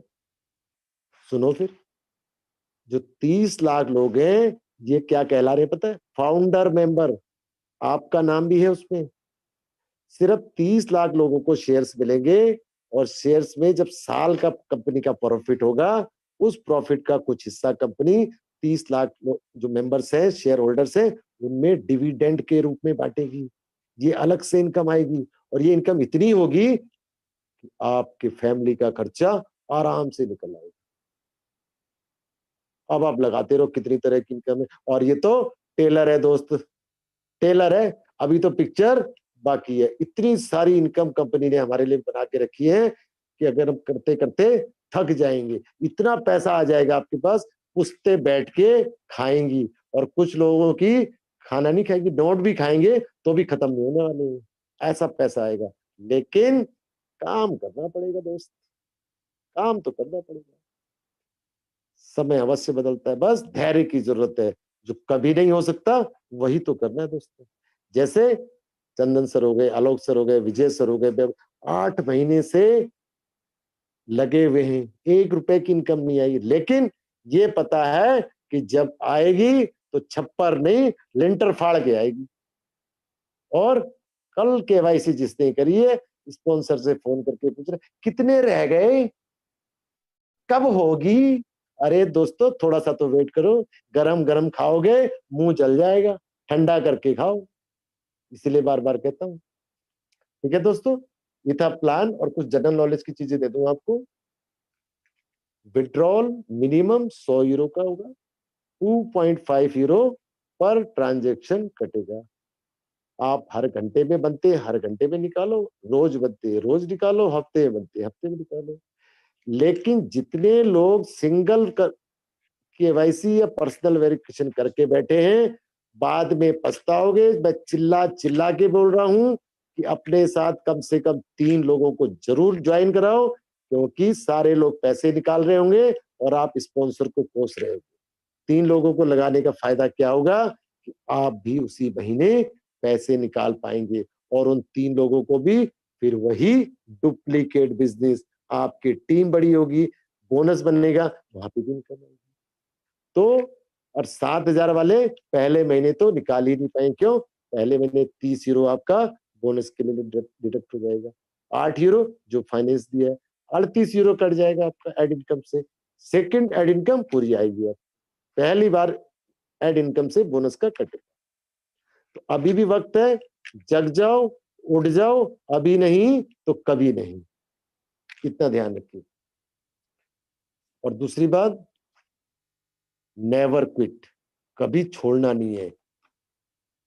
सुनो फिर। जो 30 लाख लोग हैं, ये क्या कहला रहे पता है? फाउंडर मेंबर, आपका नाम भी है उसमें। सिर्फ 30 लाख लोगों को शेयर्स मिलेंगे, और शेयर्स में जब साल का कंपनी का प्रॉफिट होगा, उस प्रॉफिट का कुछ हिस्सा कंपनी 30 लाख जो मेंबर्स हैं, शेयर होल्डर्स हैं, उनमें डिविडेंड के रूप में बांटेगी। ये अलग से इनकम आएगी, और ये इनकम इतनी होगी कि आपके फैमिली का खर्चा आराम से निकल आएगा। अब आप लगाते रहो कितनी तरह की इनकम है, और ये तो टेलर है दोस्त, टेलर है, अभी तो पिक्चर बाकी है। इतनी सारी इनकम कंपनी ने हमारे लिए बना के रखी है कि अगर हम करते करते थक जाएंगे। इतना पैसा आ जाएगा आपके पास, पुश्ते बैठ के खाएंगी, और कुछ लोगों की खाना नहीं खाएंगी, नोट भी खाएंगे तो भी खत्म नहीं होने वाले हैं, ऐसा पैसा आएगा। लेकिन काम करना पड़ेगा दोस्त, काम तो करना पड़ेगा। समय अवश्य बदलता है, बस धैर्य की जरूरत है। जो कभी नहीं हो सकता वही तो करना है दोस्तों। जैसे चंदन सर हो गए, आलोक सर हो गए, विजय सर हो गए, 8 महीने से लगे हुए हैं, 1 रुपए की इनकम नहीं आई, लेकिन ये पता है कि जब आएगी तो छप्पर नहीं, लिंटर फाड़ के आएगी। और कल केवाईसी जिसने करी है, स्पॉन्सर से फोन करके पूछ रहे कितने रह गए, कब होगी? अरे दोस्तों, थोड़ा सा तो वेट करो, गरम गरम खाओगे मुंह जल जाएगा, ठंडा करके खाओ। इसलिए बार बार कहता हूँ। ठीक है दोस्तों, ये था प्लान, और कुछ जनरल नॉलेज की चीजें दे दूं आपको। विड्रॉल मिनिमम 100 यूरो का होगा, 2.5 यूरो पर ट्रांजेक्शन कटेगा। आप हर घंटे में बनते हर घंटे में निकालो, रोज बनते रोज निकालो, हफ्ते में बनते हफ्ते में निकालो। लेकिन जितने लोग सिंगल केवाईसी या पर्सनल वेरिफिकेशन करके बैठे हैं, बाद में पछताओगे। मैं चिल्ला चिल्ला के बोल रहा हूं कि अपने साथ कम से कम 3 लोगों को जरूर ज्वाइन कराओ, क्योंकि सारे लोग पैसे निकाल रहे होंगे, और आप स्पॉन्सर को कोस रहे हो। 3 लोगों को लगाने का फायदा क्या होगा कि आप भी उसी महीने पैसे निकाल पाएंगे और उन 3 लोगों को भी फिर वही डुप्लीकेट बिजनेस, आपकी टीम बड़ी होगी, बोनस बनेगा, वहां पे भी इनकम आएगी। तो और 7,000 वाले पहले महीने तो निकाल ही नहीं पाए, क्यों? पहले महीने 30 यूरो आपका बोनस के लिए डिडक्ट हो जाएगा, 8 यूरो जो फाइनेंस दिया है, 38 यूरो कट जाएगा आपका एड इनकम से। सेकंड एड इनकम पूरी आएगी, आप पहली बार एड इनकम से बोनस का कटेगा। तो अभी भी वक्त है, जग जाओ, उठ जाओ, अभी नहीं तो कभी नहीं, इतना ध्यान रखिए। और दूसरी बात, नेवर क्विट, कभी छोड़ना नहीं है।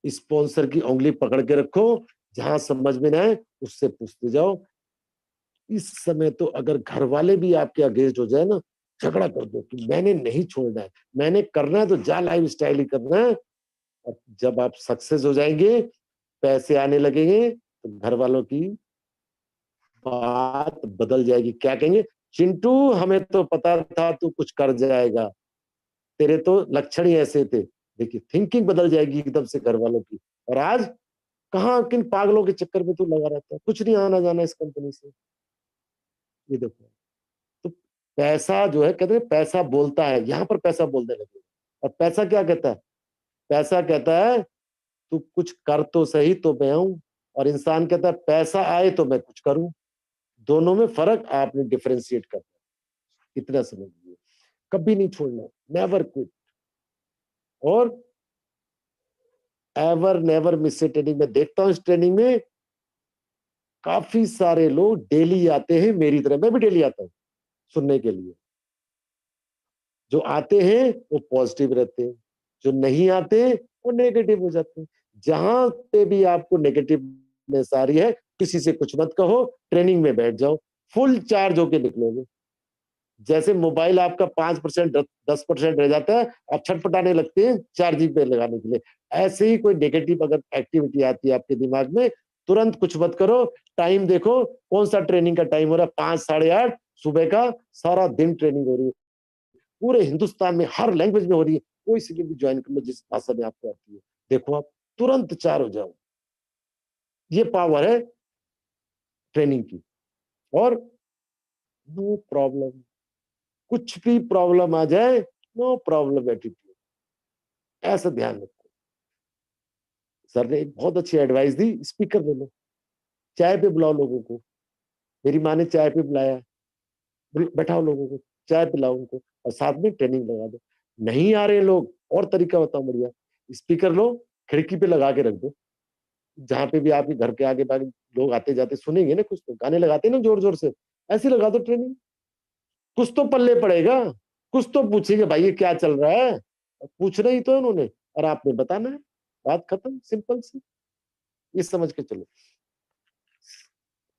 स्पॉन्सर की उंगली पकड़ के रखो, जहां समझ में ना आए उससे पूछते जाओ। इस समय तो अगर घर वाले भी आपके अगेंस्ट हो जाए ना, झगड़ा कर दो कि मैंने नहीं छोड़ना है, मैंने करना है तो जा लाइफ स्टाइल ही करना है। और जब आप सक्सेस हो जाएंगे, पैसे आने लगेंगे, तो घर वालों की बात बदल जाएगी। क्या कहेंगे? चिंटू, हमें तो पता था तू कुछ कर जाएगा, तेरे तो लक्षण ही ऐसे थे। देखिए, थिंकिंग बदल जाएगी एकदम से घर वालों की। और आज कहाँ किन पागलों के चक्कर में तू लगा रहता है, कुछ नहीं आना जाना इस कंपनी से। ये देखो, तो पैसा जो है, कहते हैं पैसा बोलता है, यहाँ पर पैसा बोलने लगे। और पैसा क्या कहता है? पैसा कहता है तू कुछ कर तो सही तो मैं हूं, और इंसान कहता है पैसा आए तो मैं कुछ करूं। दोनों में फर्क आपने डिफरेंशिएट करना है, इतना समझिए। कभी नहीं छोड़ना, नेवर क्विट। और एवर नेवर मिस ए ट्रेनिंग में देखता हूं, इस ट्रेनिंग में काफी सारे लोग डेली आते हैं, मेरी तरह मैं भी डेली आता हूं सुनने के लिए। जो आते हैं वो पॉजिटिव रहते हैं, जो नहीं आते वो नेगेटिव हो जाते हैं। जहां पे भी आपको नेगेटिवनेस आ रही है, किसी से कुछ मत कहो, ट्रेनिंग में बैठ जाओ, फुल चार्ज होके निकलोगे। जैसे मोबाइल आपका 5% 10% रह जाता है, आप छटपटाने लगते हैं चार्जिंग पे लगाने के लिए। ऐसे ही कोई नेगेटिव अगर एक्टिविटी आती है आपके दिमाग में, तुरंत कुछ मत करो, टाइम देखो कौन सा ट्रेनिंग का टाइम हो रहा है, 5 साढ़े 8 सुबह का, सारा दिन ट्रेनिंग हो रही है, पूरे हिंदुस्तान में हर लैंग्वेज में हो रही है। कोई सी भी ज्वाइन कर लो जिस भाषा में आपको आती है, देखो आप तुरंत 4 हो जाओ। ये पावर है ट्रेनिंग की। और नो प्रॉब्लम, कुछ भी प्रॉब्लम आ जाए, नो प्रॉब्लम एटीट्यूड, ऐसा ध्यान रखो। सर ने एक बहुत अच्छी एडवाइस दी, स्पीकर ले लो, चाय पे बुलाओ लोगों को। मेरी माँ ने चाय पे बुलाया, बैठाओ लोगों को, चाय पिलाओ उनको, और साथ में ट्रेनिंग लगा दो। नहीं आ रहे लोग, और तरीका बताओ बढ़िया, स्पीकर लो, खिड़की पे लगा के रख दो, जहां पे भी आपके घर के आगे बागे लोग आते जाते सुनेंगे ना, कुछ तो गाने लगाते हैं ना जोर जोर से, ऐसे लगा दो ट्रेनिंग। कुछ तो पल्ले पड़ेगा, कुछ तो पूछेंगे भाई ये क्या चल रहा है, पूछना ही तो है उन्होंने, और आपने बताना है, बात खत्म, सिंपल सी। ये समझ के चलो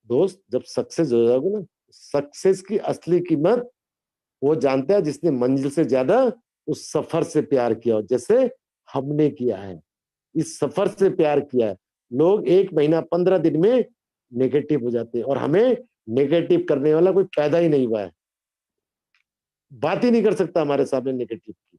दोस्त, जब सक्सेस हो जाओगे ना, सक्सेस की असली कीमत वो जानता है जिसने मंजिल से ज्यादा उस सफर से प्यार किया हो, जैसे हमने किया है, इस सफर से प्यार किया है। लोग 1 महीना 15 दिन में नेगेटिव हो जाते हैं, और हमें नेगेटिव करने वाला कोई पैदा ही नहीं हुआ है, बात ही नहीं कर सकता हमारे सामने नेगेटिव की,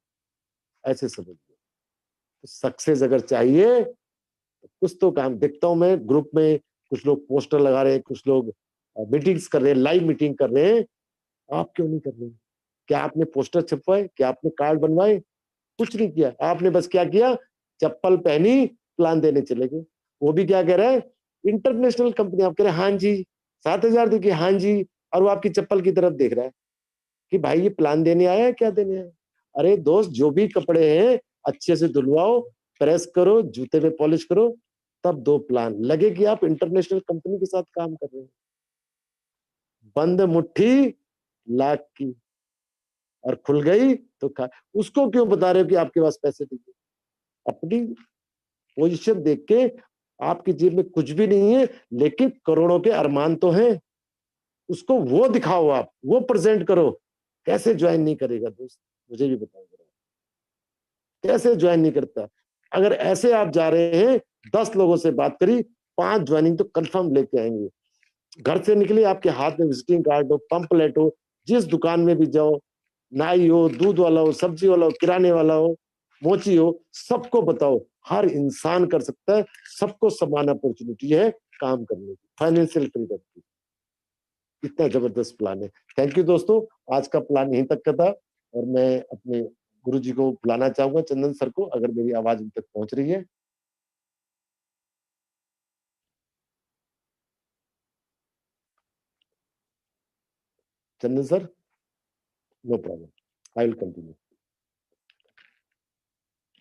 ऐसे समझिए। तो सक्सेस अगर चाहिए तो कुछ तो काम, देखता हूं मैं ग्रुप में कुछ लोग पोस्टर लगा रहे हैं, कुछ लोग मीटिंग्स कर रहे हैं, लाइव मीटिंग कर रहे हैं। आप क्यों नहीं कर रहे? क्या आपने पोस्टर छपवाए? क्या आपने कार्ड बनवाए? कुछ नहीं किया आपने, बस क्या किया, चप्पल पहनी, प्लान देने चले गए। वो भी क्या कह रहा है, इंटरनेशनल कंपनी, आप कह रहे हैं हाँ जी, 7,000 देखिए, हाँ जी, और वो आपकी चप्पल की तरफ देख रहा है कि भाई ये प्लान देने आया है, क्या देने आया है? अरे दोस्त, जो भी कपड़े हैं अच्छे से धुलवाओ, प्रेस करो, जूते पे पॉलिश करो, तब दो प्लान, लगे कि आप इंटरनेशनल कंपनी के साथ काम कर रहे हैं। बंद मुट्ठी लाख की, और खुल गई तो उसको क्यों बता रहे हो कि आपके पास पैसे नहीं? अपनी पोजीशन देख के, आपकी जेब में कुछ भी नहीं है लेकिन करोड़ों के अरमान तो हैं, उसको वो दिखाओ, आप वो प्रेजेंट करो। कैसे ज्वाइन नहीं करेगा दोस्त, मुझे भी बताओ जरा, कैसे ज्वाइन नहीं करता? अगर ऐसे आप जा रहे हैं, 10 लोगों से बात करी, 5 ज्वाइनिंग तो कंफर्म लेके आएंगे। घर से निकले, आपके हाथ में विजिटिंग कार्ड हो, पंपलेट हो, जिस दुकान में भी जाओ, नाई हो, दूध वाला हो, सब्जी वाला हो, किराने वाला हो, मोची हो, सबको बताओ। हर इंसान कर सकता है, सबको समान अपॉर्चुनिटी है काम करने की, फाइनेंशियल फ्रीडम की। इतना जबरदस्त प्लान है। थैंक यू दोस्तों, आज का प्लान यहीं तक का था और मैं अपने गुरुजी को बुलाना चाहूंगा, चंदन सर को, अगर मेरी आवाज उन तक पहुंच रही है। Chandan sir, no problem, I will continue.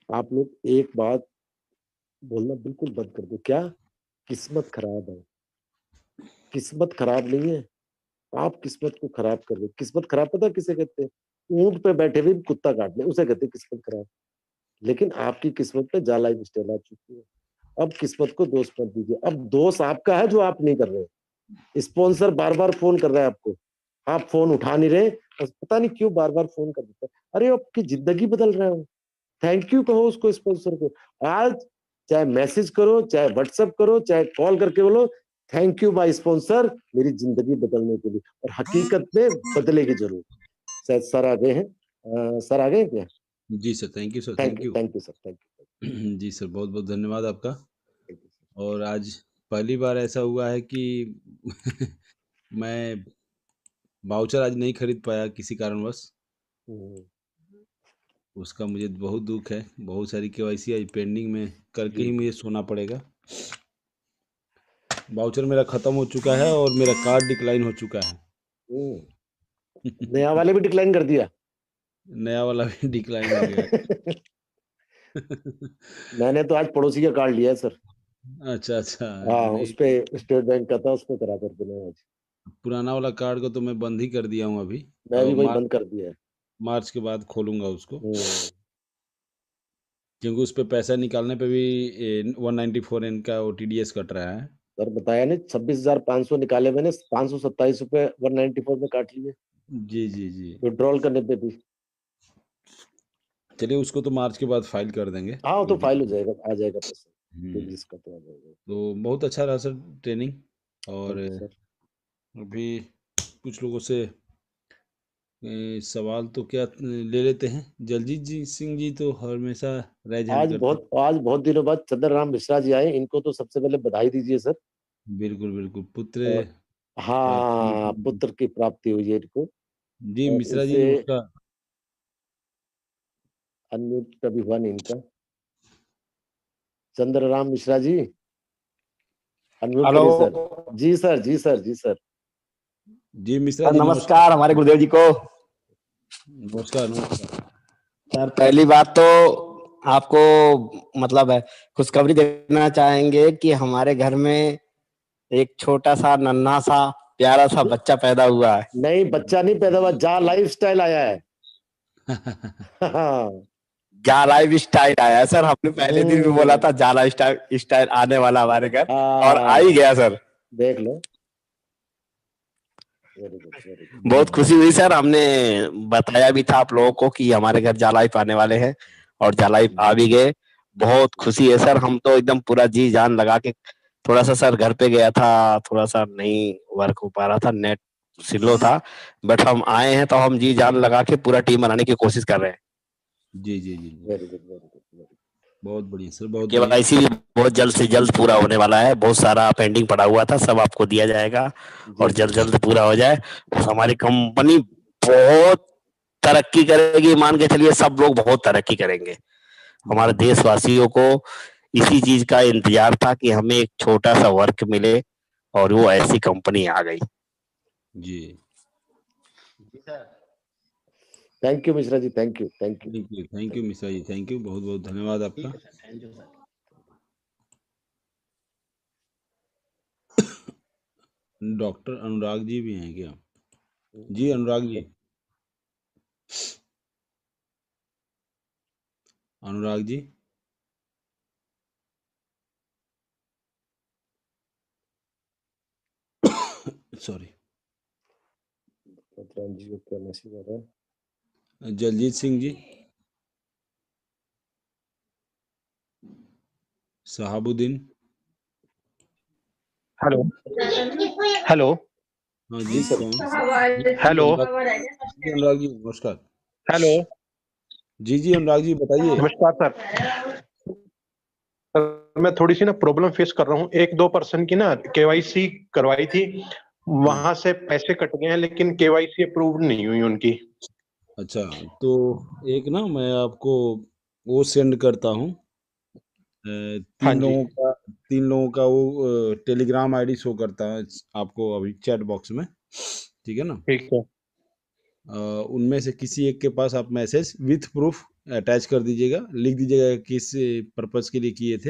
आप लोग एक बात बोलना बिल्कुल बंद कर दो। क्या? किस्मत खराब है। किस्मत खराब नहीं है, आप किस्मत को खराब कर रहे हो। किस्मत खराब पता किसे कहते हैं? ऊंट पे बैठे हुए कुत्ता काट ले, उसे कहते हैं किस्मत खराब। लेकिन आपकी किस्मत पे जाला मिस्टेल आ चुकी है। अब किस्मत को दोष मत दीजिए। अब दोष आपका है जो आप नहीं कर रहे। स्पॉन्सर बार बार फोन कर रहा है आपको, आप फोन उठा नहीं रहे और पता नहीं क्यों बार बार फोन कर देते हैं। अरे आपकी जिंदगी बदल रहे हो, थैंक यू कहो उसको, स्पॉन्सर को। आज चाहे मैसेज करो, चाहे व्हाट्सएप करो, चाहे कॉल करके बोलो, थैंक यू माय स्पॉन्सर, मेरी जिंदगी बदलने के लिए। और हकीकत में बदलेगी जरूर। शायद सर आ गए हैं। सर आ गए क्या? जी sir, thank you sir, thank thank you, you. Thank you sir, thank जी सर, बहुत बहुत धन्यवाद आपका। यू। और आज पहली बार ऐसा हुआ है कि मैं वाउचर आज नहीं खरीद पाया किसी कारणवश। उसका मुझे बहुत दुख है। बहुत सारी केवाईसी आज पेंडिंग में करके ही मुझे सोना पड़ेगा। वाउचर मेरा ख़त्म हो चुका है और मेरा कार्ड डिक्लाइन हो चुका है। नया वाले भी डिक्लाइन कर दिया। नया वाला भी डिक्लाइन हो गया है। मैंने तो आज पड़ोसी का कार्ड लिया है सर। अच्छा, अच्छा। हाँ, नहीं, उस पे स्टेट बैंक का था, उसमें करा करके मैं आज। पुराना वाला कार्ड को तो मैं बंद ही कर दिया हूँ अभी। मैं भी और वही बंद कर दिया है। मार्च के बाद खोलूँगा उसको। हम्म। क्योंकि उस पे पैसा निकालने पे भी 194 N का OTDS कट रहा है। सर बताया नहीं, 26,500 निकाले मैंने, 527 रुपए 194 में काट लिए जी, जी, जी। विड्रॉल करने पे भी। चलिए उसको तो मार्च के बाद फाइल कर देंगे, हाँ, वो तो कोई फाइल हो दिक्कत जाएगा, आ जाएगा पैसा। जो हुँ। भी इसका तो आ जाएगा। तो बहुत अच्छा रहा सर ट्रेनिंग। और थैंक यू सर। अभी कुछ लोगों से सवाल तो क्या ले लेते हैं। जगजीत जी सिंह जी तो हमेशा राइज हैंड करते हैं। आज बहुत दिनों बाद चंद्र राम मिश्रा जी आए, इनको तो सबसे पहले बधाई दीजिए सर। बिल्कुल, बिल्कुल। पुत्र और प्राप्ति। हाँ, पुत्र की प्राप्ति हुई है इनको। जी, और मिश्रा जी इनसे नमस्कार। अनम्यूट कभी हुआ नहीं इनका। चंद्र राम मिश्रा जी, अनम्यूट हेलो करिए सर। जी सर, जी सर, जी सर। जी, मिश्रा सर, जी नमस्कार। नमस्कार हमारे गुरुदेव जी को। नमस्कार, नमस्कार। सर पहली बात तो आपको मतलब है खुशखबरी देना चाहेंगे कि हमारे घर में एक छोटा सा नन्हा सा प्यारा सा बच्चा पैदा हुआ है। नहीं, बच्चा नहीं पैदा हुआ, जा लाइफ स्टाइल आया है। हाँ। जा लाइफ स्टाइल आया है सर, हमने पहले दिन भी बोला था जा लाइफ स्टाइल स्टाइल आने वाला हमारे घर और आ ही गया सर। देख लो। Very good, very good. बहुत खुशी हुई सर, हमने बताया भी था आप लोगों को कि हमारे घर जा लाइफ आने वाले हैं और जा लाइफ आ भी गए। बहुत खुशी है सर, हम तो एकदम पूरा जी जान लगा के थोड़ा सा सर घर पे गया था, थोड़ा सा नहीं वर्क हो पा रहा था, नेट स्लो था, बट हम आए हैं तो हम जी जान लगा के पूरा टीम बनाने की कोशिश कर रहे हैं। जी, जी, जी, जी। Very good, very good, very good. बहुत बढ़िया सर, बहुत बढ़िया। केवाईसी भी बहुत जल्द से जल्द पूरा होने वाला है, बहुत सारा पेंडिंग पड़ा हुआ था, सब आपको दिया जाएगा और जल्द जल्द पूरा हो जाए तो हमारी कंपनी बहुत तरक्की करेगी। मान के चलिए सब लोग बहुत तरक्की करेंगे। हमारे देशवासियों को इसी चीज का इंतजार था कि हमें एक छोटा सा वर्क मिले और वो ऐसी कंपनी आ गई। जी। Thank you Mishra ji, thank you, thank you. Thank you Mishra ji, thank you. बहुत बहुत धन्यवाद आपका। डॉक्टर अनुराग जी भी हैं क्या? जी अनुराग जी। अनुराग जी। सॉरी। जी को क्या मैसेज आ रहा है? जगजीत सिंह जी। शहाबुद्दीन। हेलो हेलो हाँ जी जी, सर। कौन? हेलो जी अनुराग जी, नमस्कार। हेलो। जी अनुराग जी बताइए। नमस्कार सर। सर मैं थोड़ी सी ना प्रॉब्लम फेस कर रहा हूँ। 1-2 पर्सन की ना केवाईसी करवाई थी, वहां से पैसे कट गए हैं, लेकिन केवाईसी अप्रूव नहीं हुई उनकी। अच्छा, तो एक ना मैं आपको वो सेंड करता हूँ। हाँ तीन जी। लोगों का तीन लोगों का वो टेलीग्राम आईडी शो करता है आपको अभी चैट बॉक्स में, ठीक है ना। ठीक है। उनमें से किसी एक के पास आप मैसेज विथ प्रूफ अटैच कर दीजिएगा, लिख दीजिएगा किस पर्पस के लिए किए थे।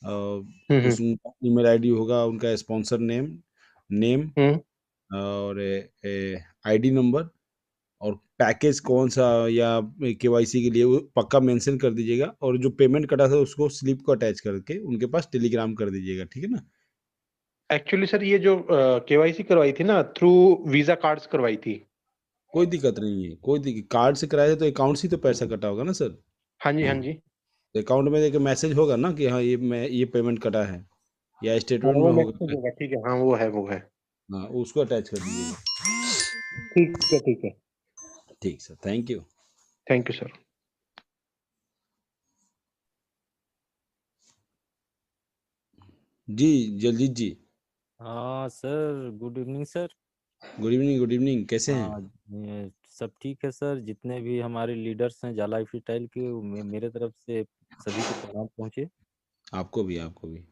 हम्म उसमें ईमेल आईडी होगा, उनका स्पॉन्सर नेम हम्म और आईडी नंबर और पैकेज कौन सा या केवाईसी के लिए वो पक्का मेंशन कर दीजिएगा, और जो पेमेंट कटा था उसको स्लिप को अटैच करके उनके पास टेलीग्राम कर दीजिएगा, ठीक है ना। एक्चुअली सर ये जो केवाईसी करवाई थी ना, थ्रू वीजा कार्ड्स करवाई थी। कोई दिक्कत नहीं है, कोई दिक्कत, कार्ड से कराए तो अकाउंट से ही तो पैसा कटा होगा ना सर। हाँ जी हाँ जी। अकाउंट में एक मैसेज होगा ना कि हाँ ये पेमेंट कटा है, या हाँ स्टेटमेंट वो में मैसेज होगा। होगा, ठीक है। हाँ वो है वो है। हाँ, उसको अटैच कर दीजिएगा। ठीक है ठीक है। ठीक sir, thank you. Thank you sir. जी जलजीत जी। हाँ sir, good evening sir. Good evening, कैसे हैं। हाँ सब ठीक है सर। जितने भी हमारे लीडर्स हैं जाला लाइफ स्टाइल के, मेरे तरफ से सभी को प्रणाम पहुँचे। आपको भी, आपको भी।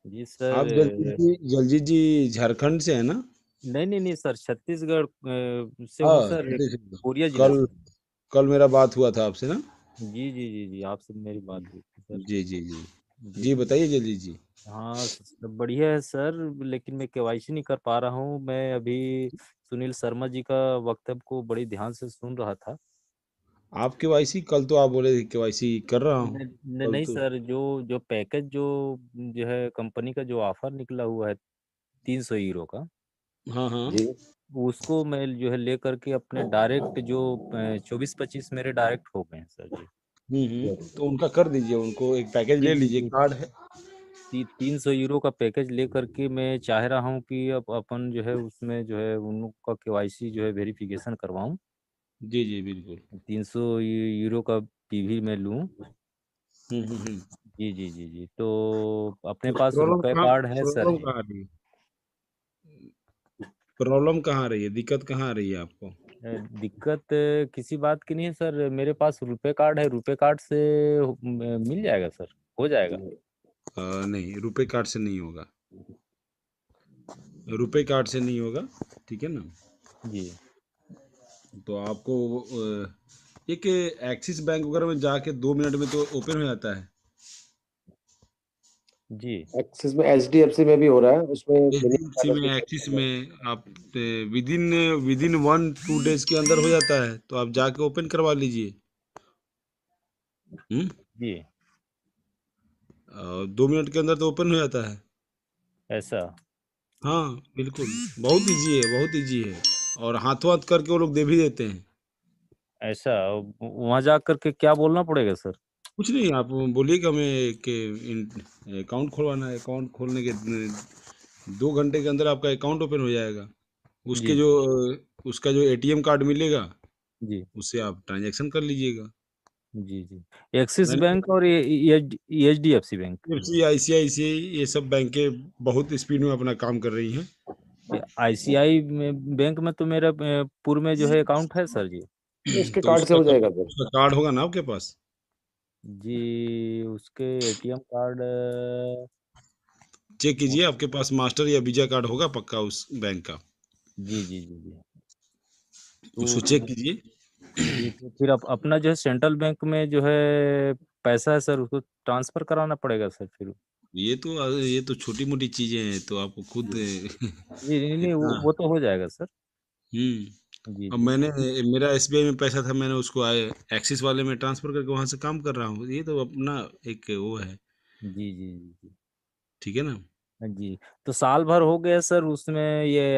जी सर। आप जलजीत जी झारखंड से है ना। नहीं नहीं नहीं सर, छत्तीसगढ़ से हूँ हाँ, सर, छत्तीसगढ़। कोरिया जिला कल से। कल मेरा बात हुआ था आपसे ना। जी जी जी जी, आपसे मेरी बात हुई थी सर। जी जी जी। जी जी सर। बताइए जल्दी जी। हाँ सब बढ़िया है सर, लेकिन मैं केवाईसी नहीं कर पा रहा हूँ। मैं अभी सुनील शर्मा जी का वक्तव्य को बड़ी ध्यान से सुन रहा था। आप केवाईसी, कल तो आप बोले थे केवाईसी कर रहा हूँ। कल नहीं तो सर, जो जो पैकेज जो है कंपनी का जो ऑफर निकला हुआ है 300 यूरो का, हाँ हाँ। जी उसको मैं जो है लेकर के अपने डायरेक्ट जो 24-25 मेरे डायरेक्ट हो गए हैं सर जी। तो उनका कर दीजिए, उनको एक पैकेज जी ले जी लीजिए, जी। कार्ड है। 300 यूरो का पैकेज लेकर के मैं चाह रहा हूँ कि अब अपन जो है उसमें जो है उन लोग का केवाईसी जो है वेरिफिकेशन करवाऊँ। जी जी बिल्कुल। 300 यूरो का पीवी मैं लूँ। हम्म। जी जी जी जी, तो अपने तो पास रुपए कार्ड है सर प्रॉब्लम जी। कहाँ आ रही है, प्रॉब्लम कहाँ आ रही है, दिक्कत कहाँ आ रही है आपको। दिक्कत किसी बात की नहीं है सर, मेरे पास रुपए कार्ड है। रुपए कार्ड से मिल जाएगा सर, हो जाएगा। नहीं, रुपए कार्ड से नहीं होगा, रुपए कार्ड से नहीं होगा, ठीक है ना। जी तो आपको एक एक्सिस बैंक वगैरह में जाके 2 मिनट में तो ओपन हो जाता है। जी एक्सिस में एचडीएफसी में भी हो रहा है, उसमें मिनिमम एचडीएफसी में, बैलेंस एक्सिस में आप विदिन विदिन 1-2 डेज के अंदर हो जाता है, तो आप जाके ओपन करवा लीजिए। हम्म। जी। 2 मिनट के अंदर तो ओपन हो जाता है। ऐसा। हाँ बिल्कुल, बहुत इजी है, बहुत इजी है, और हाथों हाथ करके वो लोग दे भी देते हैं। ऐसा वहां जा करके क्या बोलना पड़ेगा सर। कुछ नहीं, आप बोलिएगा हमें कि अकाउंट खुलवाना है, अकाउंट खोलने के 2 घंटे के अंदर आपका अकाउंट ओपन हो जाएगा। उसके जी जो उसका जो एटीएम कार्ड मिलेगा, जी उससे आप ट्रांजैक्शन कर लीजिएगा। जी जी। एक्सिस मैंने बैंक और एचडीएफसी बैंक। आईसीआईसीआई ये सब बैंकें बहुत स्पीड में अपना काम कर रही हैं। आईसीआई बैंक में तो मेरा पूर्व में जो है अकाउंट है सर जी। उसके तो कार्ड से हो जाएगा सर। उसका कार्ड होगा ना आपके पास। जी उसके एटीएम कार्ड। चेक कीजिए, आपके पास मास्टर या वीजा कार्ड होगा पक्का उस बैंक का, जी जी जी जी। उसको तो चेक कीजिए। जी, तो फिर अपना जो है सेंट्रल बैंक में जो है पैसा है सर, उसको ट्रांसफर कराना पड़ेगा सर फिर। ये तो छोटी मोटी चीजें हैं, तो आपको खुद जी नहीं नहीं, इतना। वो तो हो जाएगा सर। जी अब जी मेरा एसबीआई में पैसा था, मैंने उसको एक्सिस वाले में ट्रांसफर करके वहां से काम कर रहा हूँ, ये तो अपना एक वो है, जी जी जी ठीक है ना। जी। तो साल भर हो गया सर उसमें, ये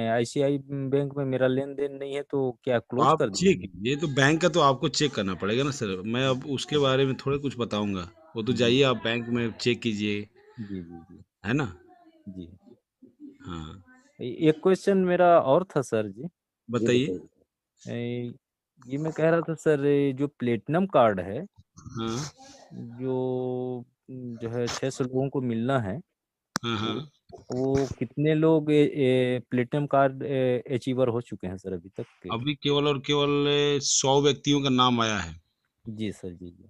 आईसीआई बैंक में मेरा लेन देन नहीं है, तो क्या क्लोज आप कर चेक, दीजिए। ये तो बैंक का तो आपको चेक करना पड़ेगा ना सर, मैं अब उसके बारे में थोड़ा कुछ बताऊंगा। वो तो जी जाइए आप बैंक में चेक कीजिए, जी जी जी है ना। जी। हाँ एक क्वेश्चन मेरा और था सर जी। जी बताइए। बताइए। ये मैं कह रहा था सर, ये जो प्लेटिनम कार्ड है, हाँ, जो है 600 लोगों को मिलना है, हाँ, वो हाँ। वो कितने लोग प्लेटिनम कार्ड अचीवर हो चुके हैं सर अभी तक के? अभी केवल और केवल 100 व्यक्तियों का नाम आया है। जी सर, जी जी।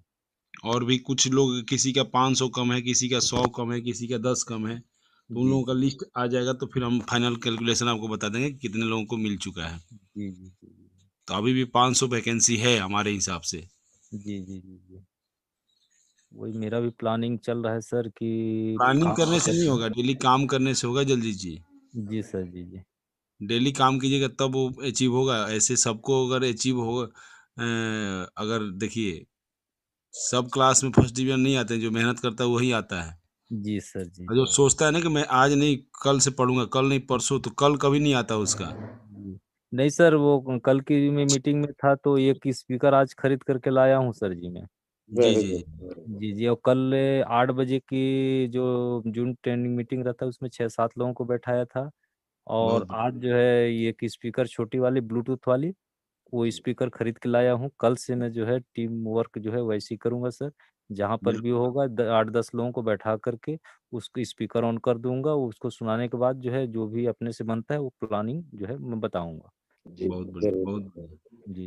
और भी कुछ लोग, किसी का 500 कम है, किसी का 100 कम है, किसी का 10 कम है। तो उन जी लोगों का जी लिस्ट आ जाएगा तो फिर हम फाइनल कैलकुलेशन आपको बता देंगे कि कितने लोगों को मिल चुका है। जी जी जी जी तो अभी भी 500 वैकेंसी है हमारे हिसाब से। जी जी जी जी। वही मेरा भी प्लानिंग चल रहा है सर कि प्लानिंग काम करने से नहीं करके। होगा, डेली काम करने से होगा जल्दी जी। जी सर, जी जी डेली काम कीजिएगा तब वो अचीव होगा। ऐसे सबको अगर अचीव होगा, अगर देखिए, सब क्लास में फर्स्ट डिवीजन नहीं आते हैं, जो मेहनत करता है वही आता है। जी सर, जी और जो जी सोचता है ना कि मैं आज नहीं कल से पढ़ूंगा, कल नहीं परसों, तो कल कभी नहीं आता उसका। जी। नहीं सर, वो कल की मैं मीटिंग में था तो एक स्पीकर आज खरीद करके लाया हूँ सर जी मैं। जी वेरी जी गुड, जी। Very good. जी जी। और कल 8 बजे की जो जून ट्रेनिंग मीटिंग रहता है उसमें 6-7 लोगों को बैठाया था। बहुत और आज जो है ये एक स्पीकर छोटी वाली ब्लूटूथ वाली, वो स्पीकर खरीद के लाया हूँ। कल से मैं जो है टीम वर्क जो है वैसे ही करूंगा सर। जहाँ पर भी बिल्कुल। होगा 8-10 लोगों को बैठा करके उसको स्पीकर ऑन कर दूंगा। उसको सुनाने के बाद जो है जो भी अपने से बनता है वो प्लानिंग जो है मैं बताऊंगा। जी, बहुत बढ़िया, जरूर। बहुत बढ़िया। जी।